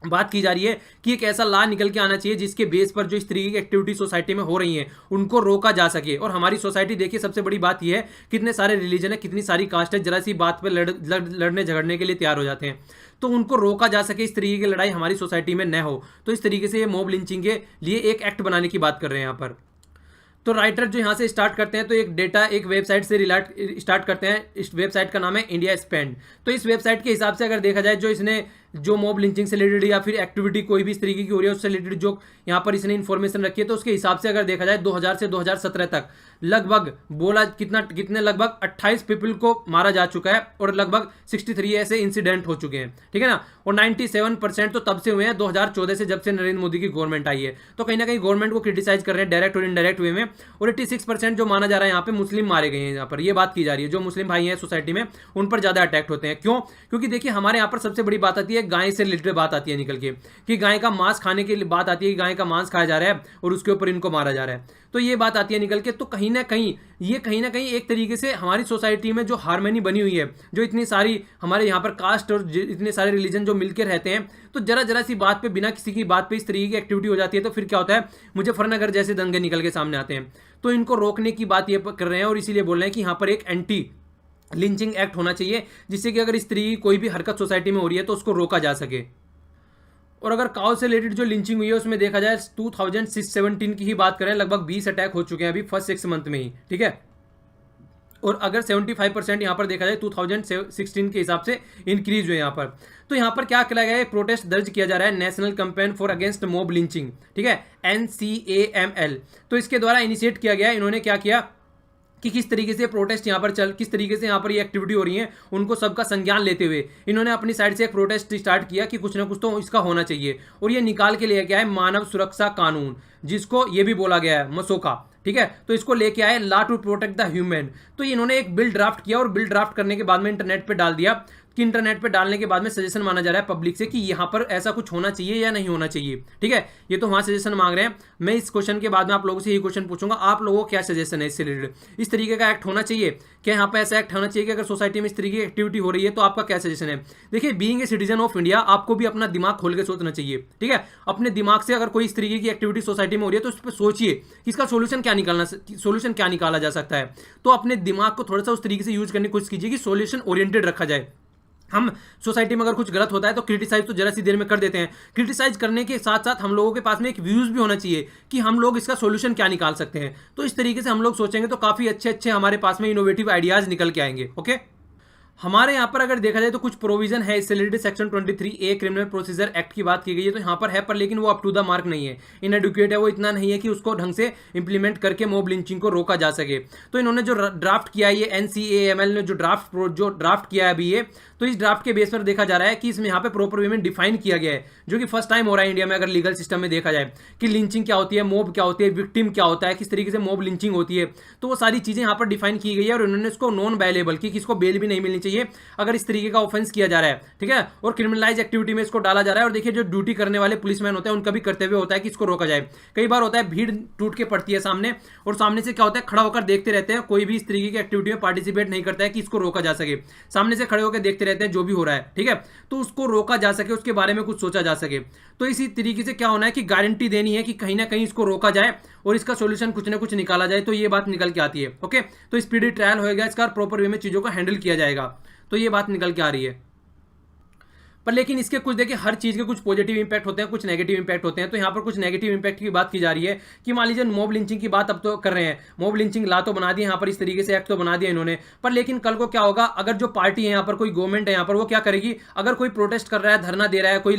बात की जा रही है कि एक ऐसा लॉ निकल के आना चाहिए जिसके बेस पर जो इस तरीके की एक्टिविटी सोसाइटी में हो रही हैं उनको रोका जा सके। और हमारी सोसाइटी देखिए सबसे बड़ी बात यह है कितने सारे रिलीजन है, कितनी सारी कास्ट है, जरा सी बात पर लड़ने झगड़ने के लिए तैयार हो जाते हैं। तो उनको रोका जा सके, इस तरीके की लड़ाई हमारी सोसाइटी में न हो। तो इस तरीके से ये मॉब लिंचिंग के लिए एक एक्ट बनाने की बात कर रहे हैं यहाँ पर। तो राइटर जो यहाँ से स्टार्ट करते हैं तो एक डेटा एक वेबसाइट से रिलेट स्टार्ट करते हैं। इस वेबसाइट का नाम है इंडिया स्पेंड। तो इस वेबसाइट के हिसाब से अगर देखा जाए जो इसने जो मॉब लिंचिंग से रिलेटेड या फिर एक्टिविटी कोई भी इस तरीके की हो रही है उससे रिलेटेड जो यहाँ पर इसने इन्फॉर्मेशन रखी है, तो उसके हिसाब से अगर देखा जाए 2000 से 2017 तक लगभग बोला कितने लगभग 28 पीपल को मारा जा चुका है और लगभग 63 ऐसे इंसिडेंट हो चुके हैं, ठीक है ना। और 97% तो तब से हुए हैं 2014 से, जब से नरेंद्र मोदी की गवर्नमेंट आई है। तो कहीं ना कहीं गवर्नमेंट को क्रिटिसाइज कर रहे हैं डायरेक्ट और इनडायरेक्ट वे में। और 86% जो माना जा रहा है यहाँ पे मुस्लिम मारे गए हैं, यहाँ पर ये बात की जा रही है, जो मुस्लिम भाई हैं सोसाइटी में उन पर ज्यादा अटैक होते हैं। क्यों? क्योंकि देखिए हमारे यहाँ पर सबसे बड़ी बात आती है गाय से रिलेटेड बात आती है निकल के, कि गाय का मांस खाने की बात आती है, कि गाय का मांस खाया जा रहा है और उसके ऊपर इनको मारा जा रहा है, तो ये बात आती है निकल के। तो कहीं ना कहीं एक तरीके से हमारी सोसाइटी में जो हार्मनी बनी हुई है, जो इतनी सारी हमारे यहाँ पर कास्ट और इतने सारे रिलीजन जो मिलकर रहते हैं, तो जरा सी बात पे बिना किसी की बात पे इस तरीके की एक्टिविटी हो जाती है, तो फिर क्या होता है, मुजफ्फरनगर जैसे दंगे निकल के सामने आते हैं। तो इनको रोकने की बात ये कर रहे हैं और इसीलिए बोल रहे हैं कि यहाँ पर एक एंटी लिंचिंग एक्ट होना चाहिए, जिससे कि अगर इस तरीके की कोई भी हरकत सोसाइटी में हो रही है तो उसको रोका जा सके। और अगर काउ से रिलेटेड जो लिंचिंग हुई है उसमें देखा जाए 2017 की ही बात करें, लगभग 20 अटैक हो चुके हैं अभी फर्स्ट 6 मंथ में ही, ठीक है। और अगर 75% यहाँ पर देखा जाए 2016 के हिसाब से इंक्रीज हुए यहाँ पर। तो यहाँ पर क्या किया गया है, प्रोटेस्ट दर्ज किया जा रहा है national campaign for against mob lynching, ठीक है, NCAML। तो इसके द्वारा इनिशिएट किया गया। इन्होंने क्या किया कि किस तरीके से प्रोटेस्ट यहाँ पर किस तरीके से यहाँ पर ये एक्टिविटी हो रही है, उनको सबका संज्ञान लेते हुए इन्होंने अपनी साइड से एक प्रोटेस्ट स्टार्ट किया कि कुछ ना कुछ तो इसका होना चाहिए। और ये निकाल के लिया गया है मानव सुरक्षा कानून, जिसको ये भी बोला गया है मसोका, ठीक है। तो इसको लेके आए law to protect the human. तो इन्होंने एक बिल ड्राफ्ट किया और बिल ड्राफ्ट करने के बाद में इंटरनेट पे डाल दिया, कि इंटरनेट पे डालने के बाद में सजेशन माना जा रहा है पब्लिक से कि यहाँ पर ऐसा कुछ होना चाहिए या नहीं होना चाहिए, ठीक है। ये तो वहाँ सजेशन मांग रहे हैं। मैं इस क्वेश्चन के बाद में आप लोगों से यही क्वेश्चन पूछूंगा, आप लोगों को क्या सजेशन है इससे रिलेटेड, इस तरीके का एक्ट होना चाहिए क्या, यहाँ पर ऐसा एक्ट होना चाहिए कि अगर सोसाइटी में इस तरीके की एक्टिविटी हो रही है तो आपका क्या सजेशन है। देखिए, being a citizen of India आपको भी अपना दिमाग खोल के सोचना चाहिए, ठीक है। अपने दिमाग से अगर कोई इस तरीके की एक्टिविटी सोसाइटी में हो रही है तो उस पर सोचिए कि इसका सोल्यूशन क्या निकाला जा सकता है। तो अपने दिमाग को थोड़ा सा उस तरीके से यूज करने की कोशिश कीजिए कि सोल्यूशन ओरिएंटेड रखा जाए। हम सोसाइटी में अगर कुछ गलत होता है तो क्रिटिसाइज तो जरा सी देर में कर देते हैं, क्रिटिसाइज करने के साथ साथ हम लोगों के पास में एक व्यूज भी होना चाहिए कि हम लोग इसका सॉल्यूशन क्या निकाल सकते हैं। तो इस तरीके से हम लोग सोचेंगे तो काफी अच्छे हमारे पास में इनोवेटिव आइडियाज निकल के आएंगे। ओके, हमारे यहाँ पर अगर देखा जाए तो कुछ प्रोविजन है इससे related, section 23A criminal procedure act की बात की गई है, तो यहाँ पर है, पर लेकिन वो अप टू द मार्क नहीं है, इनएडुकेट है, वो इतना नहीं है कि उसको ढंग से इंप्लीमेंट करके मॉब लिंचिंग को रोका जा सके। तो इन्होंने जो ड्राफ्ट किया है, ये NCAML ने जो ड्राफ्ट किया है अभी ये, तो इस ड्राफ्ट के बेस पर देखा जा रहा है कि इसमें यहाँ पे प्रॉपर वे में डिफाइन किया गया है, जो कि फर्स्ट टाइम हो रहा है इंडिया में अगर लीगल सिस्टम में देखा जाए, कि लिंचिंग क्या होती है, मॉब क्या होती है, विक्टिम क्या होता है, किस तरीके से मॉब लिंचिंग होती है। तो वो सारी चीजें यहाँ पर डिफाइन की गई है और उन्होंने इसको नॉन बेलेबल कि किसको बेल भी नहीं मिलनी चाहिए अगर इस तरीके का ऑफेंस किया जा रहा है, ठीक है। और क्रिमिनलाइज एक्टिविटी में इसको डाला जा रहा है। और देखिए, जो ड्यूटी करने वाले पुलिसमैन होते हैं उनका भी कर्तव्य होता है कि इसको रोका जाए। कई बार होता है भीड़ टूट के पड़ती है सामने, और सामने से क्या होता है, खड़ा होकर देखते रहते हैं, कोई भी इस तरीके की एक्टिविटी में पार्टिसिपेट नहीं करता है कि इसको रोका जा सके। सामने से खड़े होकर देखते रहते हैं जो भी हो रहा है, ठीक है, तो उसको रोका जा सके, उसके बारे में कुछ सोचा जा सके। तो इसी तरीके से क्या होना है कि गारंटी देनी है कि कहीं ना कहीं इसको रोका जाए और इसका सॉल्यूशन कुछ ना कुछ निकाला जाए। तो ये बात निकल के आती है। ओके, तो स्पीडी ट्रायल होएगा, इसका प्रॉपर वे में चीजों को हैंडल किया जाएगा। तो ये बात निकल के आ रही है। पर लेकिन इसके कुछ देखिए, हर चीज के कुछ पॉजिटिव इंपैक्ट होते हैं, कुछ नेगेटिव इंपैक्ट होते हैं। तो यहाँ पर कुछ नेगेटिव इंपैक्ट की बात की जा रही है कि मान लीजिए मॉब लिंचिंग की बात अब तो कर रहे हैं, मॉब लिंचिंग ला तो बना दी यहाँ पर, इस तरीके से एक्ट तो बना दिया इन्होंने, पर लेकिन कल को क्या होगा, अगर जो पार्टी है यहाँ पर, कोई गवर्नमेंट है यहाँ पर, वो क्या करेगी, अगर कोई प्रोटेस्ट कर रहा है, धरना दे रहा है, कोई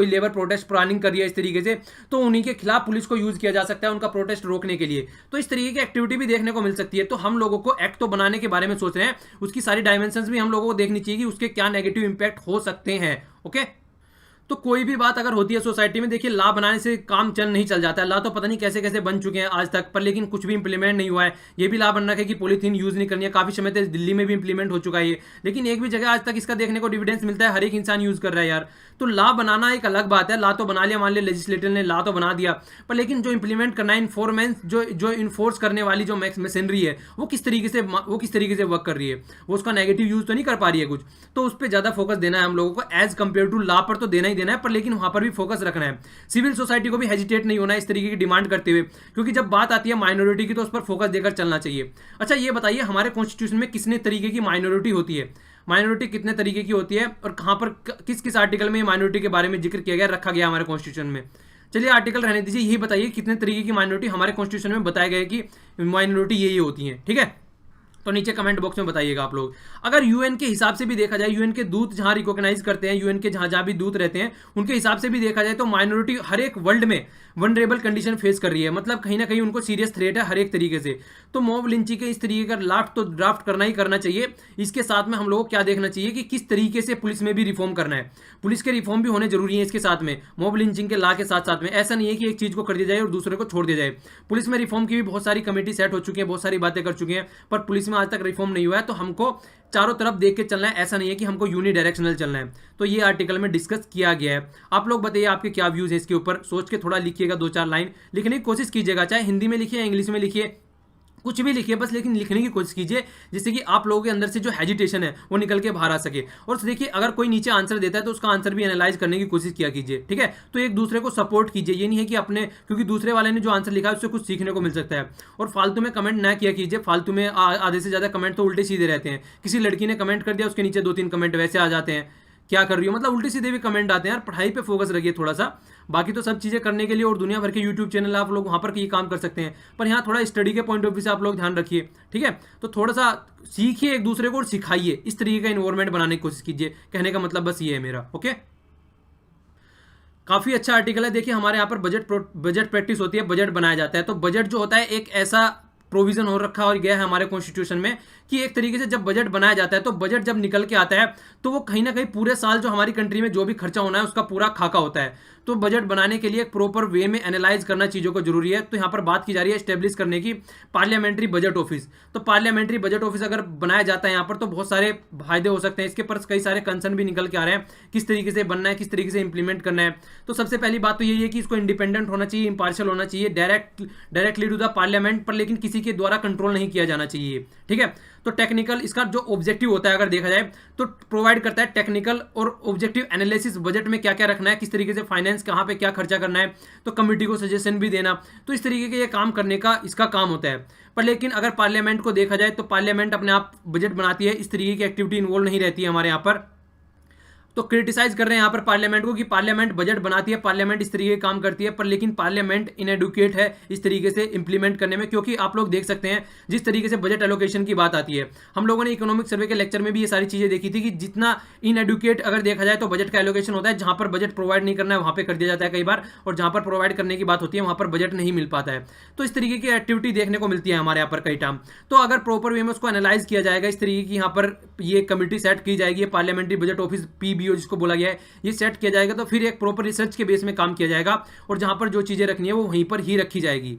लेबर प्रोटेस्ट प्लानिंग कर रही है इस तरीके से, तो उन्हीं के खिलाफ पुलिस को यूज किया जा सकता है उनका प्रोटेस्ट रोकने के लिए। तो इस तरीके की एक्टिविटी भी देखने को मिल सकती है। तो हम लोगों को एक्ट तो बनाने के बारे में सोच रहे हैं, उसकी सारी डायमेंशंस भी हम लोगों को देखनी चाहिए कि उसके क्या नेगेटिव इंपैक्ट हो सकते हैं। ओके, तो कोई भी बात अगर होती है सोसाइटी में, देखिए लॉ बनाने से काम नहीं चल जाता है। लॉ तो पता नहीं कैसे कैसे बन चुके हैं आज तक, पर लेकिन कुछ भी इंप्लीमेंट नहीं हुआ है। ये भी लॉ बन रखा है कि पॉलीथीन यूज नहीं करनी है, काफी समय तक दिल्ली में भी इंप्लीमेंट हो चुका है ये, लेकिन एक भी जगह आज तक इसका देखने को डिविडेंस मिलता है, हर एक इंसान यूज कर रहा है यार। तो लॉ बनाना एक अलग बात है, लॉ तो बना लिया, मान लिया लेजिस्लेटर ने लॉ तो बना दिया, पर लेकिन जो इंप्लीमेंट करना है, इन्फोर्मेंस जो इन्फोर्स करने वाली जो मशीनरी है, वो किस तरीके से वर्क कर रही है, वो उसका नेगेटिव यूज तो नहीं कर पा रही है कुछ। तो उस पर ज्यादा फोकस देना है हम लोगों को, एज कंपेयर टू लॉ पर तो देना ही देना है, पर लेकिन वहां पर भी फोकस रखना है। सिविल सोसाइटी को भी हेजिटेट नहीं होना है इस तरीके की डिमांड करते हुए, क्योंकि जब बात आती है माइनॉरिटी की तो उस पर फोकस देकर चलना चाहिए। अच्छा, ये बताइए हमारे कॉन्स्टिट्यूशन में कितने तरीके की माइनॉरिटी होती है, माइनॉरिटी कितने तरीके की होती है, और कहां पर किस किस आर्टिकल में माइनॉरिटी के बारे में जिक्र किया गया, रखा गया हमारे कॉन्स्टिट्यूशन में। चलिए आर्टिकल रहने दीजिए, यही बताइए कितने तरीके की माइनॉरिटी हमारे कॉन्स्टिट्यूशन में बताया गया कि माइनॉरिटी ये होती है, ठीक है। तो नीचे कमेंट बॉक्स में बताइएगा आप लोग। अगर यूएन के हिसाब से भी देखा जाए, यूएन के दूत जहां रिकॉग्नाइज करते हैं, यूएन के जहां जहां भी दूत रहते हैं, उनके हिसाब से भी देखा जाए तो माइनॉरिटी हर एक वर्ल्ड में वनरेबल कंडीशन फेस कर रही है, मतलब कहीं ना कहीं उनको सीरियस थ्रेट है हर एक तरीके से। तो मॉब लिंचिंग के इस तरीके का ड्राफ्ट करना ही करना चाहिए। इसके साथ में हम लोगों को क्या देखना चाहिए कि किस तरीके से पुलिस में भी रिफॉर्म करना है, पुलिस के रिफॉर्म भी होने जरूरी है इसके साथ में, मॉब लिंचिंग के ला के साथ साथ में। ऐसा नहीं है कि एक चीज को कर दिया जाए और दूसरे को छोड़ दिया जाए। पुलिस में रिफॉर्म की भी बहुत सारी कमेटी सेट हो चुकी है, बहुत सारी बातें कर चुकी हैं, पर पुलिस में आज तक रिफॉर्म नहीं हुआ है। तो हमको चारों तरफ देख के चलना है, ऐसा नहीं है कि हमको यूनिडायरेक्शनल चलना है। तो ये आर्टिकल में डिस्कस किया गया है। आप लोग बताइए आपके क्या व्यूज है इसके ऊपर, सोच के थोड़ा लिखिएगा, 2-4 लाइन लिखने की कोशिश कीजिएगा, चाहे हिंदी में लिखिए या इंग्लिश में लिखिए, कुछ भी लिखिए बस, लेकिन लिखने की कोशिश कीजिए जिससे कि आप लोगों के अंदर से जो हेजिटेशन है वो निकल के बाहर आ सके। और देखिए अगर कोई नीचे आंसर देता है तो उसका आंसर भी एनालाइज करने की कोशिश किया कीजिए, ठीक है। तो एक दूसरे को सपोर्ट कीजिए, ये नहीं है कि अपने, क्योंकि दूसरे वाले ने जो आंसर लिखा है उससे कुछ सीखने को मिल सकता है। और फालतू में कमेंट ना किया कीजिए, फालतू में आधे से ज्यादा कमेंट तो उल्टे सीधे रहते हैं। किसी लड़की ने कमेंट कर दिया, उसके नीचे 2-3 कमेंट वैसे आ जाते हैं, क्या कर रही हो, मतलब उल्टे सीधे भी कमेंट आते हैं यार। पढ़ाई पे फोकस रखिए थोड़ा सा, बाकी तो सब चीज़ें करने के लिए और दुनिया भर के यूट्यूब चैनल आप लोग वहाँ पर ये काम कर सकते हैं, पर यहाँ थोड़ा स्टडी के पॉइंट ऑफ व्यू से आप लोग ध्यान रखिए, ठीक है। तो थोड़ा सा सीखिए एक दूसरे को और सिखाइए, इस तरीके का इन्वायरमेंट बनाने की कोशिश कीजिए, कहने का मतलब बस ये है मेरा, ओके। काफी अच्छा आर्टिकल है। देखिए हमारे यहाँ पर बजट प्रैक्टिस होती है, बजट बनाया जाता है। तो बजट जो होता है एक ऐसा प्रोविजन हो रखा और गया है हमारे कॉन्स्टिट्यूशन में कि एक तरीके से जब बजट बनाया जाता है तो बजट जब निकल के आता है तो वो कहीं ना कहीं पूरे साल जो हमारी कंट्री में जो भी खर्चा होना है उसका पूरा खाका होता है। तो बजट बनाने के लिए एक प्रॉपर वे में एनालाइज करना चीज़ों को जरूरी है। तो यहाँ पर बात की जा रही है एस्टेब्लिश करने की पार्लियामेंट्री बजट ऑफिस। तो पार्लियामेंट्री बजट ऑफिस अगर बनाया जाता है यहाँ पर तो बहुत सारे फायदे हो सकते हैं। इसके पर कई सारे कंसर्न भी निकल के आ रहे हैं, किस तरीके से बनना है, किस तरीके से इंप्लीमेंट करना है। तो सबसे पहली बात तो यही है कि इसको इंडिपेंडेंट होना चाहिए, इंपार्शियल होना चाहिए, डायरेक्टली टू द पार्लियामेंट, पर लेकिन किसी के द्वारा कंट्रोल नहीं किया जाना चाहिए, ठीक है। तो टेक्निकल इसका जो ऑब्जेक्टिव होता है अगर देखा जाए तो प्रोवाइड करता है टेक्निकल और ऑब्जेक्टिव एनालिसिस, बजट में क्या क्या रखना है, किस तरीके से फाइनेंस कहाँ पे क्या खर्चा करना है, तो कमेटी को सजेशन भी देना। तो इस तरीके के ये काम करने का इसका काम होता है। पर लेकिन अगर पार्लियामेंट को देखा जाए तो पार्लियामेंट अपने आप बजट बनाती है, इस तरीके की एक्टिविटी इन्वॉल्व नहीं रहती है हमारे यहाँ पर। तो क्रिटिसाइज कर रहे हैं यहाँ पर पार्लियामेंट को कि पार्लियामेंट बजट बनाती है, पार्लियामेंट इस तरीके के काम करती है, पर लेकिन पार्लियामेंट इनएडुकेट है इस तरीके से इंप्लीमेंट करने में। क्योंकि आप लोग देख सकते हैं जिस तरीके से बजट एलोकेशन की बात आती है, हम लोगों ने इकोनॉमिक सर्वे के लेक्चर में भी ये सारी चीजें देखी थी कि जितना इनएडुकेट अगर देखा जाए तो बजट का एलोकेशन होता है, जहां पर बजट प्रोवाइड नहीं करना है वहां पर कर दिया जाता है कई बार, और जहां पर प्रोवाइड करने की बात होती है वहां पर बजट नहीं मिल पाता है। तो इस तरीके की एक्टिविटी देखने को मिलती है हमारे यहाँ पर कई टाइम। तो अगर प्रॉपर वे में उसको एनालाइज किया जाएगा, इस तरीके की यहाँ पर ये कमेटी सेट की जाएगी, पार्लियामेंट्री बजट ऑफिस पीबीओ जिसको बोला गया है, ये सेट किया जाएगा, तो फिर एक प्रॉपर रिसर्च के बेस में काम किया जाएगा और जहां पर जो चीजें रखनी है वो वहीं पर ही रखी जाएगी।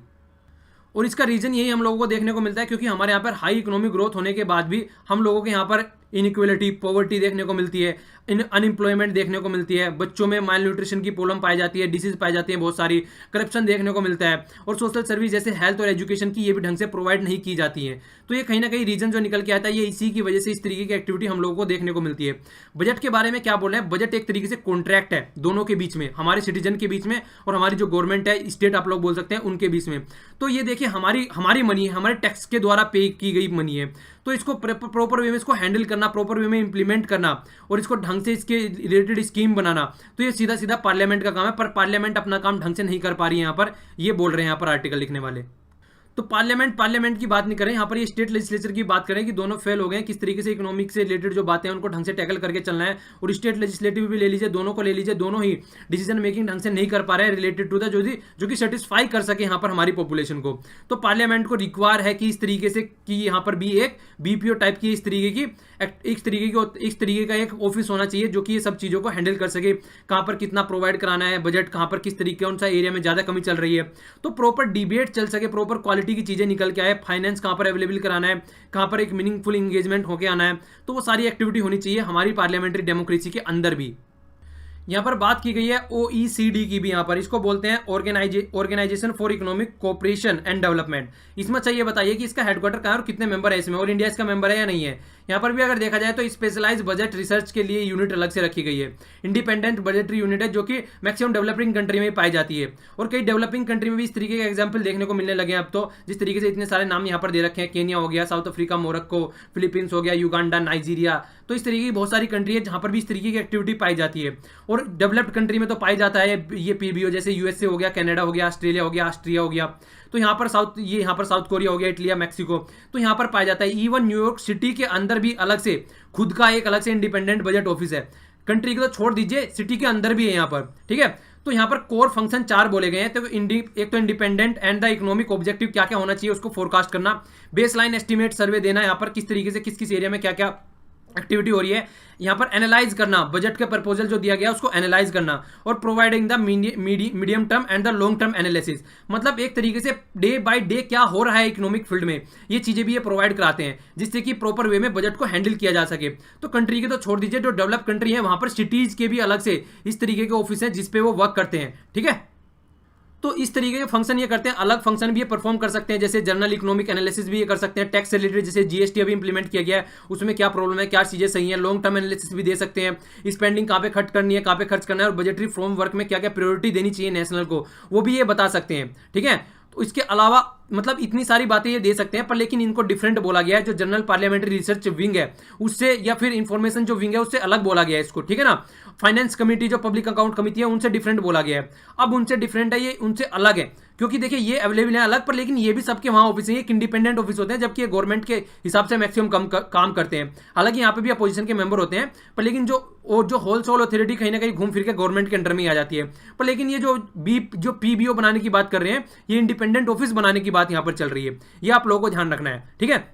और इसका रीजन यही हम लोगों को देखने को मिलता है क्योंकि हमारे यहाँ पर हाई इकोनॉमिक ग्रोथ होने के बाद भी हम लोगों के यहाँ पर इनइक्वलिटी, पॉवर्टी देखने को मिलती है, अनएम्प्लॉयमेंट देखने को मिलती है, बच्चों में माल न्यूट्रिशन की प्रॉब्लम पाई जाती है, डिसीज पाई जाती है बहुत सारी, करप्शन देखने को मिलता है, और सोशल सर्विस जैसे हेल्थ और एजुकेशन की ये भी ढंग से प्रोवाइड नहीं की जाती है। तो ये कहीं ना कहीं रीजन जो निकल के आता है, ये इसी की वजह से इस तरीके की एक्टिविटी हम लोगों को देखने को मिलती है। बजट के बारे में क्या बोल रहे हैं, बजट एक तरीके से कॉन्ट्रैक्ट है दोनों के बीच में, हमारे सिटीजन के बीच में और हमारी जो गवर्नमेंट है, स्टेट आप लोग बोल सकते हैं, उनके बीच में। तो ये देखिए हमारी मनी है, हमारे टैक्स के द्वारा पे की गई मनी है। तो इसको प्रॉपर वे में इसको हैंडल करना, प्रॉपर वे में इंप्लीमेंट करना और इसको ढंग से इसके रिलेटेड स्कीम बनाना, तो ये सीधा सीधा पार्लियामेंट का काम है। पर पार्लियामेंट अपना काम ढंग से नहीं कर पा रही है यहाँ पर, ये बोल रहे हैं यहाँ पर आर्टिकल लिखने वाले। तो पार्लियामेंट की बात नहीं करें यहाँ पर, ये स्टेट लेजिस्लेचर की बात करें कि दोनों फेल हो गए हैं, किस तरीके से इकोनॉमिक से रिलेटेड जो बातें हैं उनको ढंग से टैकल करके चलना है। और स्टेट लेजिस्लेटिव भी ले लीजिए, दोनों को ले लीजिए, दोनों ही डिसीजन मेकिंग ढंग से नहीं कर पा रहे हैं रिलेटेड टू द जो कि सेटिस्फाई कर सके यहाँ पर हमारी पॉपुलेशन को। तो पार्लियामेंट को रिक्वायर है कि इस तरीके से कि यहाँ पर भी एक बीपीओ टाइप की इस तरीके का एक ऑफिस होना चाहिए जो कि ये सब चीज़ों को हैंडल कर सके, कहाँ पर कितना प्रोवाइड कराना है बजट, कहाँ पर किस तरीके कौन सा एरिया में ज़्यादा कमी चल रही है, तो प्रॉपर डिबेट चल सके, प्रॉपर क्वालिटी की चीज़ें निकल के आए, फाइनेंस कहाँ पर अवेलेबल कराना है, कहाँ पर एक मीनिंगफुल इंगेजमेंट होकर आना है। तो वो सारी एक्टिविटी होनी चाहिए हमारी पार्लियामेंट्री डेमोक्रेसी के अंदर भी। यहाँ पर बात की गई है OECD की भी, यहाँ पर इसको बोलते हैं organization for economic cooperation and development. इसमें चाहिए बताइए कि इसका हेडक्वार्टर कहाँ है और कितने मेंबर है इसमें, और इंडिया इसका मेंबर है या नहीं है। यहाँ पर भी अगर देखा जाए तो स्पेशलाइज बजट रिसर्च के लिए यूनिट अलग से रखी गई है। इंडिपेंडेंट बजटरी यूनिट है जो कि मैक्सिमम डेवलपिंग कंट्री में पाई जाती है, और कई डेवलपिंग कंट्री में भी इस तरीके के एग्जाम्पल देखने को मिलने लगे हैं अब तो। जिस तरीके से इतने सारे नाम यहाँ पर दे रखे हैं, केनिया हो गया, साउथ अफ्रीका, मोरक्को, फिलीपींस हो गया, युगांडा, नाइजीरिया, तो इस तरीके की बहुत सारी कंट्री है जहाँ पर भी इस तरीके की एक्टिविटी पाई जाती है। और डेवलप्ड कंट्री में तो पाई जाता है ये पीबीओ, जैसे यूएसए हो गया, कनाडा हो गया, ऑस्ट्रेलिया हो गया, ऑस्ट्रिया हो गया, तो यहाँ पर साउथ कोरिया हो गया, इटली, मैक्सिको, तो यहाँ पर पाया जाता है। इवन न्यूयॉर्क सिटी के अंदर भी अलग से खुद का एक अलग से इंडिपेंडेंट बजट ऑफिस है। कंट्री को तो छोड़ दीजिए, सिटी के अंदर भी है यहाँ पर, ठीक है। तो यहाँ पर कोर फंक्शन 4 बोले गए हैं। तो एक तो independent and the economic objective क्या क्या होना चाहिए उसको फोरकास्ट करना, बेसलाइन एस्टिमेट सर्वे देना, यहाँ पर किस तरीके से किस किस एरिया में क्या क्या एक्टिविटी हो रही है, यहाँ पर एनालाइज करना, बजट के प्रपोजल जो दिया गया उसको एनालाइज करना, और providing the medium term and the long term analysis, मतलब एक तरीके से डे बाय डे क्या हो रहा है इकोनॉमिक फील्ड में, ये चीजें भी ये प्रोवाइड कराते हैं जिससे कि प्रॉपर वे में बजट को हैंडल किया जा सके। तो कंट्री के तो छोड़ दीजिए, जो डेवलप कंट्री है वहां पर सिटीज के भी अलग से इस तरीके के ऑफिस है जिसपे वो वर्क करते हैं, ठीक है। तो इस तरीके के फंक्शन ये करते हैं, अलग फंक्शन भी ये परफॉर्म कर सकते हैं, जैसे जर्नल इकोनॉमिक एनालिसिस भी ये कर सकते हैं, टैक्स रिलेटेड जैसे जीएसटी अभी इंप्लीमेंट किया गया है उसमें क्या प्रॉब्लम है, क्या चीजें सही है, लॉन्ग टर्म एनालिसिस भी दे सकते हैं, स्पेंडिंग कहाँ पे खर्च करनी है, कहाँ पे खर्च करना है, और बजटरी फ्रेमवर्क में क्या क्या प्रायोरिटी देनी चाहिए नेशनल को, वो भी ये बता सकते हैं, ठीक है। तो इसके अलावा मतलब इतनी सारी बातें ये दे सकते हैं, पर लेकिन इनको डिफरेंट बोला गया है। जो जनरल पार्लियामेंट्री रिसर्च विंग है उससे, या फिर इंफॉर्मेशन जो विंग है उससे अलग बोला गया है इसको, ठीक है ना। फाइनेंस कमेटी जो पब्लिक अकाउंट कमेटी है उनसे डिफरेंट बोला गया है। अब उनसे डिफरेंट है, ये उनसे अलग है, क्योंकि देखिए ये अवेलेबल है अलग, पर लेकिन ये भी सबके वहां ऑफिस है, एक इंडिपेंडेंट ऑफिस होते हैं, जबकि ये गवर्नमेंट के हिसाब से मैक्सिमम काम करते हैं। हालांकि यहाँ पे भी अपोजिशन के मेंबर होते हैं, पर लेकिन जो होल सोल अथॉरिटी कहीं ना कहीं घूम फिर के गवर्नमेंट के अंडर में आ जाती है। पर लेकिन ये जो पीबीओ बनाने की बात कर रहे हैं, ये इंडिपेंडेंट ऑफिस बनाने की बात यहाँ पर चल रही है, ये आप लोगों को ध्यान रखना है, ठीक है।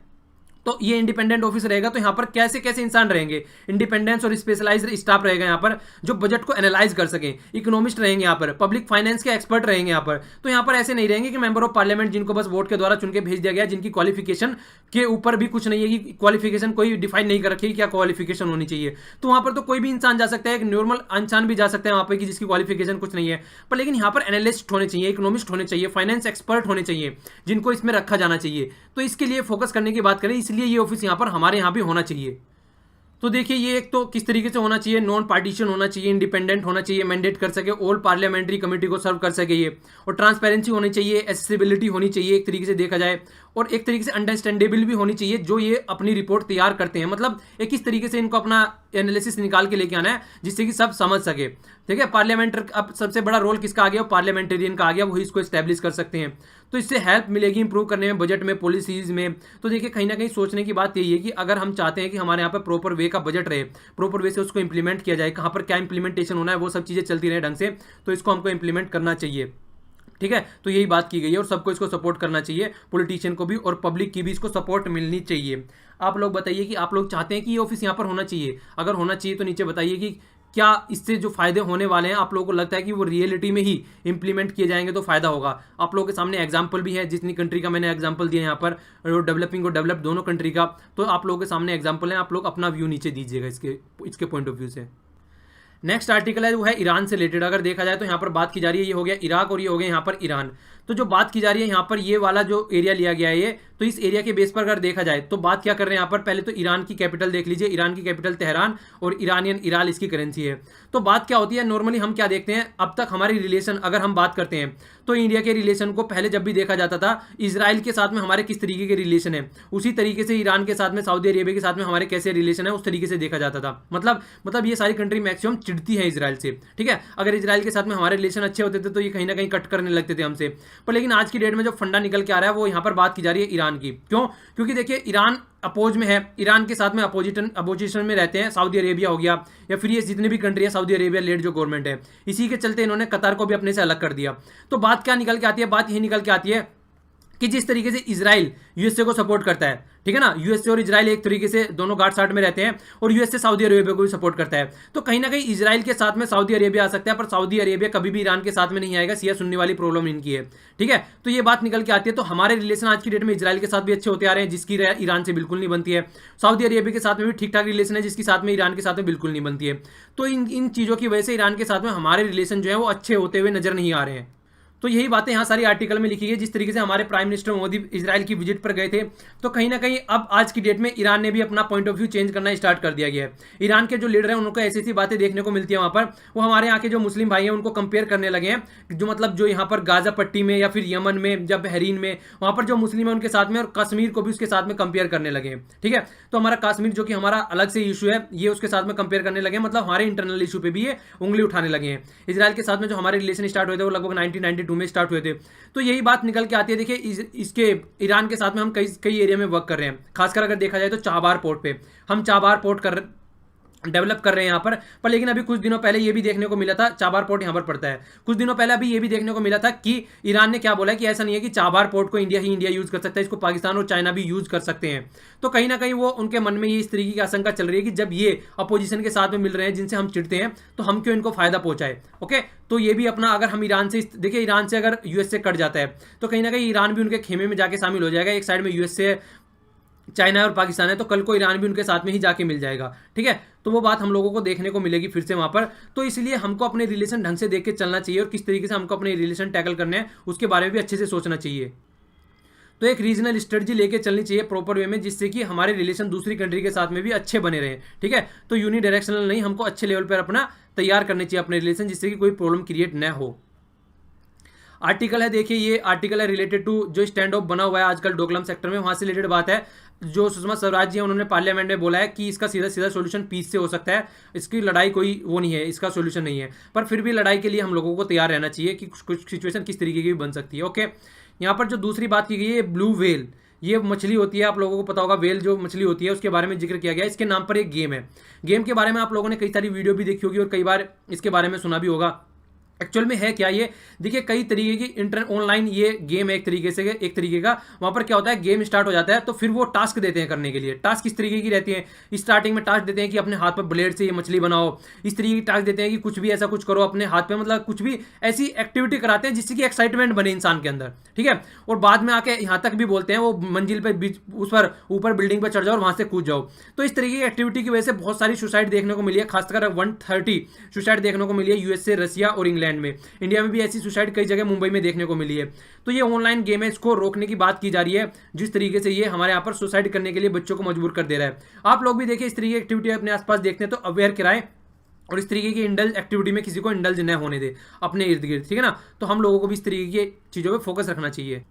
तो ये इंडिपेंडेंट ऑफिस रहेगा, तो यहाँ पर कैसे कैसे इंसान रहेंगे, इंडिपेंडेंस और स्पेशलाइज्ड स्टाफ रहेगा यहाँ पर जो बजट को एनालाइज कर सके, इकोनॉमिस्ट रहेंगे यहाँ पर, पब्लिक फाइनेंस के एक्सपर्ट रहेंगे यहाँ पर। तो यहाँ पर ऐसे नहीं रहेंगे कि मेंबर ऑफ पार्लियामेंट जिनको बस वोट के द्वारा चुन के भेज दिया गया, जिनकी क्वालिफिकेशन के ऊपर भी कुछ नहीं है, कि क्वालिफिकेशन कोई डिफाइन नहीं कर रखी क्या क्वालिफिकेशन होनी चाहिए। तो वहां पर तो कोई भी इंसान जा सकता है, एक नॉर्मल इंसान भी जा सकता है वहां पर, कि जिसकी क्वालिफिकेशन कुछ नहीं है, पर लेकिन यहाँ पर एनालिस्ट होने चाहिए, इकोनॉमिस्ट होने चाहिए, फाइनेंस एक्सपर्ट होने चाहिए, जिनको इसमें रखा जाना चाहिए। तो इसके लिए फोकस करने की बात करें, इसलिए ये ऑफिस यहाँ पर हमारे यहाँ भी होना चाहिए। तो देखिए ये एक तो किस तरीके से होना चाहिए, नॉन पार्टीशन होना चाहिए, इंडिपेंडेंट होना चाहिए, मैंडेट कर सके, ऑल पार्लियामेंट्री कमेटी को सर्व कर सके ये, और ट्रांसपेरेंसी होनी चाहिए, एक्सेसिबिलिटी होनी चाहिए एक तरीके से देखा जाए, और एक तरीके से अंडरस्टैंडेबल भी होनी चाहिए जो ये अपनी रिपोर्ट तैयार करते हैं। मतलब एक इस तरीके से इनको अपना एनालिसिस निकाल के लेके आना है जिससे कि सब समझ सके, ठीक है। पार्लियामेंटर अब सबसे बड़ा रोल किसका आ गया, पार्लियामेंटेरियन का आ गया, वही इसको एस्टैब्लिश कर सकते हैं। तो इससे हेल्प मिलेगी इंप्रूव करने में, बजट में, पॉलिसीज में। तो देखिए कहीं ना कहीं सोचने की बात यही है कि अगर हम चाहते हैं कि हमारे यहाँ पर प्रॉपर वे का बजट रहे, प्रॉपर वे से उसको इंप्लीमेंट किया जाए, कहाँ पर क्या इंप्लीमेंटेशन होना है वो सब चीज़ें चलती रहे ढंग से, तो इसको हमको इंप्लीमेंट करना चाहिए, ठीक है। तो यही बात की गई है, और सबको इसको सपोर्ट करना चाहिए, पॉलिटिशियन को भी और पब्लिक की भी इसको सपोर्ट मिलनी चाहिए। आप लोग बताइए कि आप लोग चाहते हैं कि ये ऑफिस यहाँ पर होना चाहिए, अगर होना चाहिए तो नीचे बताइए कि क्या इससे जो फायदे होने वाले हैं आप लोगों को लगता है कि वो रियलिटी में ही इंप्लीमेंट किए जाएंगे तो फायदा होगा। आप लोगों के सामने एग्जांपल भी है, जितनी कंट्री का मैंने एग्जांपल दिया यहाँ पर, डेवलपिंग और डेवलप दोनों कंट्री का, तो आप लोगों के सामने एग्जांपल है, आप लोग अपना व्यू नीचे दीजिएगा इसके पॉइंट ऑफ व्यू से। नेक्स्ट आर्टिकल है वो है ईरान से रिलेटेड। अगर देखा जाए तो यहाँ पर बात की जा रही है, ये हो गया इराक और ये हो गया यहाँ पर ईरान। तो जो बात की जा रही है यहाँ पर, ये वाला जो एरिया लिया गया है ये, तो इस एरिया के बेस पर अगर देखा जाए तो बात क्या कर रहे हैं यहाँ पर, पहले तो ईरान की कैपिटल देख लीजिए, ईरान की कैपिटल तेहरान, और ईरानियन इराल इसकी करेंसी है। तो बात क्या होती है, नॉर्मली हम क्या देखते हैं, अब तक हमारी रिलेशन अगर हम बात करते हैं तो इंडिया के रिलेशन को पहले जब भी देखा जाता था, इजराइल के साथ में हमारे किस तरीके के रिलेशन है, उसी तरीके से ईरान के साथ में, सऊदी अरेबिया के साथ में हमारे कैसे रिलेशन है, उस तरीके से देखा जाता था। मतलब ये सारी कंट्री मैक्सिमम चिढ़ती है इजराइल से, ठीक है। अगर इजराइल के साथ में हमारे रिलेशन अच्छे होते थे तो ये कहीं ना कहीं कट करने लगते थे हमसे। पर लेकिन आज की डेट में जो फंडा निकल के आ रहा है वो यहाँ पर बात की जा रही है ईरान की। क्यों? क्योंकि देखिए ईरान अपोज में है, ईरान के साथ में अपोजिशन में रहते हैं सऊदी अरेबिया हो गया, या फिर ये जितने भी कंट्री है सऊदी अरेबिया लेड जो गवर्नमेंट है, इसी के चलते इन्होंने कतर को भी अपने से अलग कर दिया। तो बात क्या निकल के आती है, बात यही निकल के आती है कि जिस तरीके से इजराइल यूएसए को सपोर्ट करता है, ठीक है ना, यूएसए और इजराइल एक तरीके से दोनों गांठ साठ में रहते हैं, और यूएसए सऊदी अरेबिया को भी सपोर्ट करता है। तो कहीं ना कहीं इजराइल के साथ में सऊदी अरेबिया आ सकता है, पर सऊदी अरेबिया कभी भी ईरान के साथ में नहीं आएगा, शिया सुन्नी वाली प्रॉब्लम इनकी है, ठीक है। तो ये बात निकल के आती है। तो हमारे रिलेशन आज की डेट में इजराइल के साथ भी अच्छे होते आ रहे हैं, जिसकी ईरान से बिल्कुल नहीं बनती है। सऊदी अरेबिया के साथ में भी ठीक ठाक रिलेशन है, जिसकी साथ में ईरान के साथ में बिल्कुल नहीं बनती है। तो इन चीज़ों की वजह से ईरान के साथ में हमारे रिलेशन जो है वो अच्छे होते हुए नजर नहीं आ रहे हैं। तो यही बातें यहाँ सारी आर्टिकल में लिखी गई। जिस तरीके से हमारे प्राइम मिनिस्टर मोदी इजराइल की विजिट पर गए थे, तो कहीं ना कहीं अब आज की डेट में ईरान ने भी अपना पॉइंट ऑफ व्यू चेंज करना स्टार्ट कर दिया गया है। ईरान के जो लीडर हैं उनको ऐसी ऐसी बातें देखने को मिलती है वहाँ पर, वो हमारे यहाँ के जो मुस्लिम भाई हैं उनको कंपेयर करने लगे हैं, जो मतलब जो यहाँ पर गाजा पट्टी में या फिर यमन में या बहरीन में वहाँ पर जो मुस्लिम है उनके साथ में, और कश्मीर को भी उसके साथ में कंपेयर करने लगे हैं। ठीक है, तो हमारा कश्मीर जो कि हमारा अलग से इशू है, ये उसके साथ में कंपेयर करने लगे हैं, मतलब हमारे इंटरनल इशू पे भी ये उंगली उठाने लगे हैं। इजराइल के साथ में जो हमारे रिलेशन स्टार्ट हुए थे वो लगभग 1992 में स्टार्ट हुए थे। तो यही बात निकल के आती है। देखिए इसके ईरान के साथ में हम कई एरिया में वर्क कर रहे हैं, खासकर अगर देखा जाए तो चाबार पोर्ट पे हम चाबार पोर्ट डेवलप कर रहे हैं यहाँ पर लेकिन अभी कुछ दिनों पहले ये भी देखने को मिला था, चाबार पोर्ट यहाँ पर पड़ता है, कुछ दिनों पहले अभी ये भी देखने को मिला था कि ईरान ने क्या बोला है कि ऐसा नहीं है कि चाबार पोर्ट को इंडिया यूज कर सकता है, इसको पाकिस्तान और चाइना भी यूज कर सकते हैं। तो कहीं ना कहीं वो उनके मन में ये इस तरीके की आशंका चल रही है कि जब ये अपोजिशन के साथ में मिल रहे हैं जिनसे हम चिढ़ते हैं, तो हम क्यों इनको फायदा पहुंचाए। ओके, तो ये भी अपना, अगर हम ईरान से, देखिए ईरान से अगर यूएस से कट जाता है तो कहीं ना कहीं ईरान भी उनके खेमे में जाके शामिल हो जाएगा। एक साइड में यूएस से चाइना और पाकिस्तान है, तो कल को ईरान भी उनके साथ में ही जाके मिल जाएगा। ठीक है, तो वो बात हम लोगों को देखने को मिलेगी फिर से वहां पर। तो इसलिए हमको अपने रिलेशन ढंग से देख के चलना चाहिए, और किस तरीके से हमको अपने रिलेशन टैकल करने हैं उसके बारे में भी अच्छे से सोचना चाहिए। तो एक रीजनल स्ट्रेटजी लेके चलनी चाहिए प्रॉपर वे में, जिससे कि हमारे रिलेशन दूसरी कंट्री के साथ में भी अच्छे बने रहे। ठीक है, तो यूनिडायरेक्शनल नहीं, हमको अच्छे लेवल पर अपना तैयार करने चाहिए अपने रिलेशन, जिससे कि कोई प्रॉब्लम क्रिएट न हो। आर्टिकल है, देखिए ये आर्टिकल है रिलेटेड टू जो स्टैंड ऑफ बना हुआ है आजकल डोकलाम सेक्टर में, वहां से रिलेटेड बात है। जो सुषमा स्वराज जी हैं उन्होंने पार्लियामेंट में बोला है कि इसका सीधा सीधा सोल्यूशन पीस से हो सकता है, इसकी लड़ाई कोई वो नहीं है, इसका सोल्यूशन नहीं है, पर फिर भी लड़ाई के लिए हम लोगों को तैयार रहना चाहिए कि कुछ सिचुएशन किस तरीके की भी बन सकती है। ओके, यहाँ पर जो दूसरी बात की गई है ब्लू व्हेल, ये मछली होती है, आप लोगों को पता होगा व्हेल जो मछली होती है उसके बारे में जिक्र किया गया है। इसके नाम पर एक गेम है, गेम के बारे में आप लोगों ने कई सारी वीडियो भी देखी होगी और कई बार इसके बारे में सुना भी होगा। एक्चुअल में है क्या ये, देखिए कई तरीके की ऑनलाइन ये गेम है एक तरीके का। वहां पर क्या होता है, गेम स्टार्ट हो जाता है तो फिर वो टास्क देते हैं करने के लिए। टास्क किस तरीके की रहती है, स्टार्टिंग में टास्क देते हैं कि अपने हाथ पर ब्लेड से ये मछली बनाओ, इस तरीके की टास्क देते हैं कि कुछ भी ऐसा कुछ करो अपने हाथ पे, मतलब कुछ भी ऐसी एक्टिविटी कराते हैं जिससे कि एक्साइटमेंट बने इंसान के अंदर। ठीक है, और बाद में आके यहाँ तक भी बोलते हैं वो मंजिल पर उस पर ऊपर बिल्डिंग पर चढ़ जाओ और वहां से कूद जाओ। तो इस तरीके की एक्टिविटी की वजह से बहुत सारी सुसाइड देखने को मिली है, खासकर 130 सुसाइड देखने को मिली है यूएसए, रसिया और इंग्लैंड में। इंडिया भी ऐसी सुसाइड कई जगह मुंबई में देखने को मिली है। तो ये ऑनलाइन गेम है, इसको रोकने की बात की जा रही है, जिस तरीके से ये हमारे यहाँ पर सुसाइड करने के लिए बच्चों को मजबूर कर दे रहा है। आप लोग भी देखिए इस तरीके की एक्टिविटी अपने आसपास देखते हैं तो अवेयर कराएं, और इस तरीके की इंडल्ज एक्टिविटी में किसी को इंडल्ज न होने दे अपने इर्द गिर्द। ठीक है ना, तो हम लोगों को भी इस तरीके की चीज़ों पर फोकस रखना चाहिए।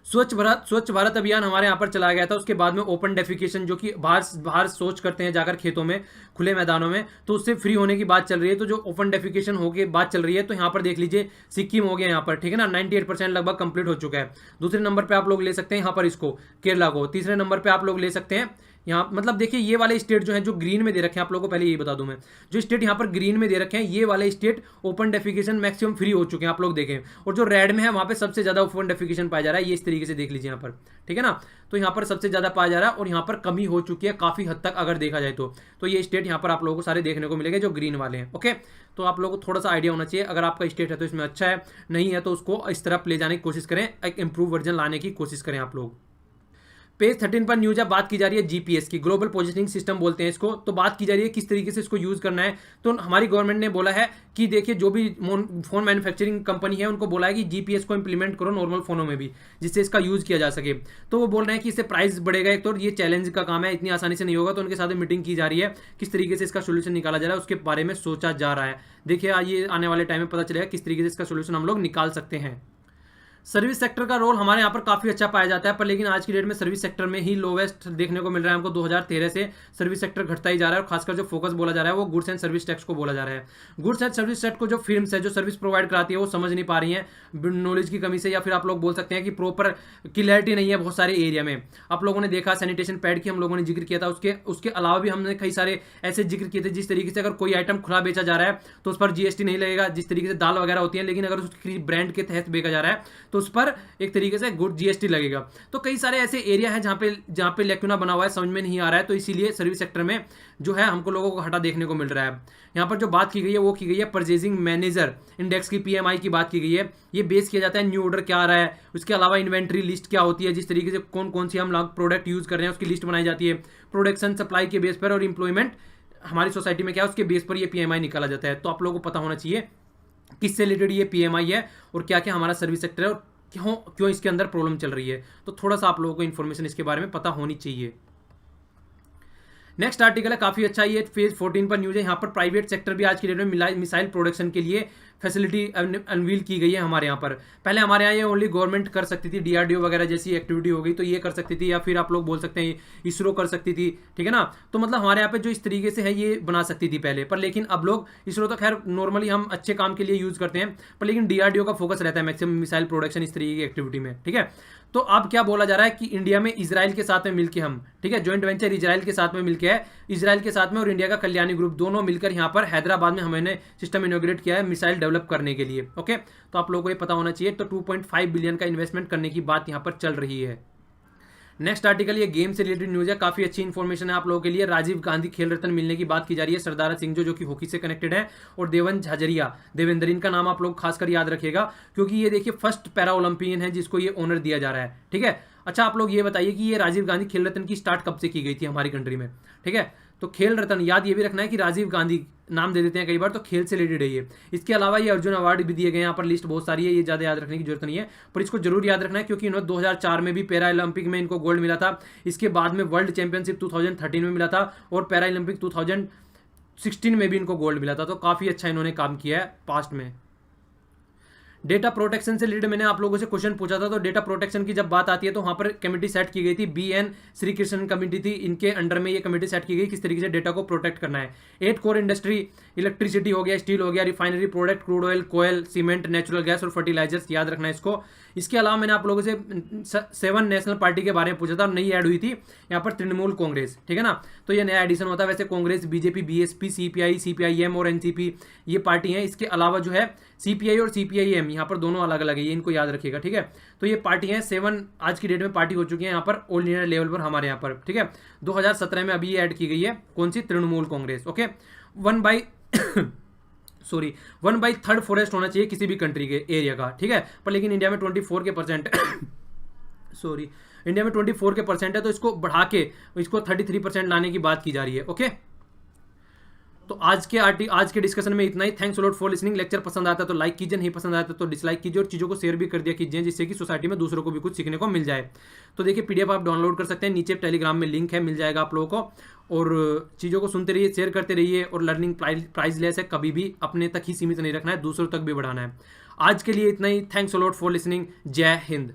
स्वच्छ भारत अभियान हमारे यहाँ पर चलाया गया था, उसके बाद में ओपन डेफिकेशन जो कि बाहर शौच करते हैं जाकर खेतों में, खुले मैदानों में, तो उससे फ्री होने की बात चल रही है। तो जो ओपन डेफिकेशन हो के बात चल रही है, तो यहाँ पर देख लीजिए सिक्किम हो गया यहाँ पर। ठीक है ना, 98% लगभग कंप्लीट हो चुका है। दूसरे नंबर पर आप लोग ले सकते हैं यहाँ पर इसको केरला को, तीसरे नंबर पर आप लोग ले सकते हैं यहाँ, मतलब देखिए ये वाले स्टेट जो है जो ग्रीन में दे रखे हैं, आप लोगों को पहले यही बता दूं मैं, जो स्टेट यहाँ पर ग्रीन में दे रखे हैं ये वाले state open defecation maximum free हो चुके हैं, आप लोग देखें। और जो रेड में है वहाँ पे सबसे ज्यादा ओपन डेफिकेशन पाया जा रहा है, ये इस तरीके से देख लीजिए यहाँ पर। ठीक है ना, तो यहाँ पर सबसे ज्यादा पाया जा रहा है और यहाँ पर कमी हो चुकी है काफी हद तक अगर देखा जाए तो ये स्टेट यहाँ पर आप लोगों को सारे देखने को मिलेंगे जो ग्रीन वाले हैं। ओके, तो आप लोगों को थोड़ा सा आइडिया होना चाहिए, अगर आपका स्टेट है तो इसमें अच्छा है, नहीं है तो उसको इस तरफ ले जाने की कोशिश करें, एक इंप्रूव वर्जन लाने की कोशिश करें आप लोग। पेज 13 पर न्यूज अब बात की जा रही है जीपीएस की, ग्लोबल पोजिशनिंग सिस्टम बोलते हैं इसको। तो बात की जा रही है किस तरीके से इसको यूज करना है। तो हमारी गवर्नमेंट ने बोला है कि देखिए जो भी फोन मैन्युफैक्चरिंग कंपनी है उनको बोला है कि जीपीएस को इंप्लीमेंट करो नॉर्मल फोनों में भी, जिससे इसका यूज किया जा सके। तो वो बोल रहे हैं कि इससे प्राइस बढ़ेगा, एक तो ये चैलेंज का काम है, इतनी आसानी से नहीं होगा। तो उनके साथ मीटिंग की जा रही है, किस तरीके से इसका सोल्यूशन निकाला जा रहा है उसके बारे में सोचा जा रहा है। देखिए ये आने वाले टाइम में पता चलेगा किस तरीके से इसका सोल्यूशन हम लोग निकाल सकते हैं। सर्विस सेक्टर का रोल हमारे यहाँ पर काफी अच्छा पाया जाता है, पर लेकिन आज की डेट में सर्विस सेक्टर में ही लोवेस्ट देखने को मिल रहा है हमको। 2013 से सर्विस सेक्टर घटता ही जा रहा है, और खासकर जो फोकस बोला जा रहा है वो गुड्स एंड सर्विस टैक्स को बोला जा रहा है। गुड्स एंड सर्विस टैक्स को जो फिर्म्स है जो सर्विस प्रोवाइड कराती है वो समझ नहीं पा रही है, नॉलेज की कमी से, या फिर आप लोग बोल सकते हैं कि प्रॉपर क्लियरिटी नहीं है बहुत सारे एरिया में। आप लोगों ने देखा सैनिटेशन पैड की हम लोगों ने जिक्र किया था, उसके अलावा भी हमने कई सारे ऐसे जिक्र किए थे जिस तरीके से अगर कोई आइटम खुला बेचा जा रहा है तो उस पर जीएसटी नहीं लगेगा, जिस तरीके से दाल वगैरह होती है, लेकिन अगर उसकी ब्रांड के तहत बेचा जा रहा है तो उस पर एक तरीके से गुड जीएसटी लगेगा। तो कई सारे ऐसे एरिया है जहां पे लेकुना बना हुआ है, समझ में नहीं आ रहा है। तो इसीलिए सर्विस सेक्टर में जो है हमको लोगों को घाटा देखने को मिल रहा है। यहाँ पर जो बात की गई है वो की गई है परचेजिंग मैनेजर इंडेक्स की, पीएमआई की बात की गई है। ये बेस किया जाता है न्यू ऑर्डर क्या आ रहा है, उसके अलावा इन्वेंट्री लिस्ट क्या होती है, जिस तरीके से कौन कौन सी हम लोग प्रोडक्ट यूज कर रहे हैं उसकी लिस्ट बनाई जाती है, प्रोडक्शन सप्लाई के बेस पर, और इंप्लॉयमेंट हमारी सोसाइटी में क्या है उसके बेस पर ये पीएमआई निकाला जाता है। तो आप लोगों को पता होना चाहिए किससे रिलेटेड ये पीएमआई है और क्या क्या हमारा सर्विस सेक्टर है और क्यों क्यों इसके अंदर प्रॉब्लम चल रही है। तो थोड़ा सा आप लोगों को इन्फॉर्मेशन इसके बारे में पता होनी चाहिए। नेक्स्ट आर्टिकल है काफ़ी अच्छा, ये फेज 14 पर न्यूज है। यहाँ पर प्राइवेट सेक्टर भी आज की डेट में मिसाइल प्रोडक्शन के लिए फैसिलिटी अनवील की गई है हमारे यहाँ पर। पहले हमारे यहाँ ये ओनली गवर्नमेंट कर सकती थी, डीआरडीओ वगैरह जैसी एक्टिविटी हो गई तो ये कर सकती थी, या फिर आप लोग बोल सकते हैं इसरो कर सकती थी, ठीक है ना। तो मतलब हमारे यहाँ पे जो इस तरीके से है ये बना सकती थी पहले, पर लेकिन अब लोग इसरो तो खैर नॉर्मली हम अच्छे काम के लिए यूज़ करते हैं, पर लेकिन डीआरडीओ का फोकस रहता है मैक्सिमम मिसाइल प्रोडक्शन इस तरीके की एक्टिविटी में, ठीक है। तो अब क्या बोला जा रहा है कि इंडिया में इजराइल के साथ में मिलकर हम, ठीक है, जॉइंट वेंचर इजराइल के साथ में मिलकर है, इजराइल के साथ में और इंडिया का कल्याणी ग्रुप दोनों मिलकर यहाँ पर हैदराबाद में हमने सिस्टम इनोग्रेट किया है मिसाइल डेवलप करने के लिए। ओके, तो आप लोगों को ये पता होना चाहिए। तो 2.5 बिलियन का इन्वेस्टमेंट करने की बात यहाँ पर चल रही है। नेक्स्ट आर्टिकल ये गेम से रिलेटेड न्यूज है, काफी अच्छी इन्फॉर्मेशन है आप लोगों के लिए। राजीव गांधी खेल रत्न मिलने की बात की जा रही है। सरदारा सिंह जो कि हॉकी से कनेक्टेड है, और देवन झाझरिया देवेंद्र, इनका नाम आप लोग खासकर याद रखिएगा क्योंकि ये देखिए फर्स्ट पैरा ओलंपियन है जिसको ये ऑनर दिया जा रहा है, ठीक है। अच्छा, आप लोग ये बताइए कि ये राजीव गांधी खेल रत्न की स्टार्ट कब से की गई थी हमारी कंट्री में, ठीक है। तो खेल रत्न याद ये भी रखना है कि राजीव गांधी नाम दे देते हैं कई बार, तो खेल से रिलेटेड है ये। इसके अलावा ये अर्जुन अवार्ड भी दिए गए हैं, यहाँ पर लिस्ट बहुत सारी है, ये ज़्यादा याद रखने की जरूरत नहीं है, पर इसको जरूर याद रखना है क्योंकि इन्होंने 2004 में भी पैरा ओलंपिक में इनको गोल्ड मिला था। इसके बाद में वर्ल्ड चैंपियनशिप 2013 में मिला था और पैरा ओलंपिक 2016 में भी इनको गोल्ड मिला था। तो काफ़ी अच्छा इन्होंने काम किया है पास्ट में। डेटा प्रोटेक्शन से रिलेटेड मैंने आप लोगों से क्वेश्चन पूछा था, तो डेटा प्रोटेक्शन की जब बात आती है तो वहाँ पर कमेटी सेट की गई थी, BN श्री कृष्णन कमेटी थी, इनके अंडर में ये कमेटी सेट की गई किस तरीके से डेटा को प्रोटेक्ट करना है। 8 कोर इंडस्ट्री, इलेक्ट्रिसिटी हो गया, स्टील हो गया, रिफाइनरी प्रोडक्ट, क्रूड ऑयल, कोयल, सीमेंट, नेचुरल गैस और फर्टिलाइजर्स, याद रखना है इसको। इसके अलावा मैंने आप लोगों से 7 नेशनल पार्टी के बारे में पूछा था, नई ऐड हुई थी यहाँ पर तृणमूल कांग्रेस, ठीक है ना। तो ये नया एडिशन होता है। वैसे Congress, BJP, BSP, CPI, CPIM और NCP ये पार्टी हैं। इसके अलावा जो है CPI और CPIM यहाँ पर दोनों अलग अलग है, ये इनको याद रखिएगा, ठीक है। तो ये पार्टी हैं 7 आज की डेट में पार्टी हो चुकी है यहाँ पर ऑल इंडिया लेवल पर हमारे यहाँ पर, ठीक है। 2017 में अभी ये ऐड की गई है, कौन सी, तृणमूल कांग्रेस। ओके, 1/3 फॉरेस्ट होना चाहिए किसी भी कंट्री के एरिया का, ठीक है। पर लेकिन इंडिया में 24 के परसेंट इंडिया में 24 के परसेंट है, तो इसको बढ़ा के इसको 33% लाने की बात की जा रही है। ओके, तो आज के डिस्कशन में इतना ही। Thanks lot for listening. Lecture पसंद आता है तो लाइक कीजिए, नहीं पसंद आता तो डिसलाइक कीजिए, और चीज़ों को शेयर भी कर दिया कीजिए जिससे कि सोसाइटी में दूसरों को भी कुछ सीखने को मिल जाए। तो देखिए PDF आप डाउनलोड कर सकते हैं, नीचे टेलीग्राम में लिंक है, मिल जाएगा आप लोगों को। और चीज़ों को सुनते रहिए, शेयर करते रहिए, और लर्निंग प्राइसलेस है, कभी भी अपने तक ही सीमित नहीं रखना है, दूसरों तक भी बढ़ाना है। आज के लिए इतना ही। Thanks lot for listening. जय हिंद।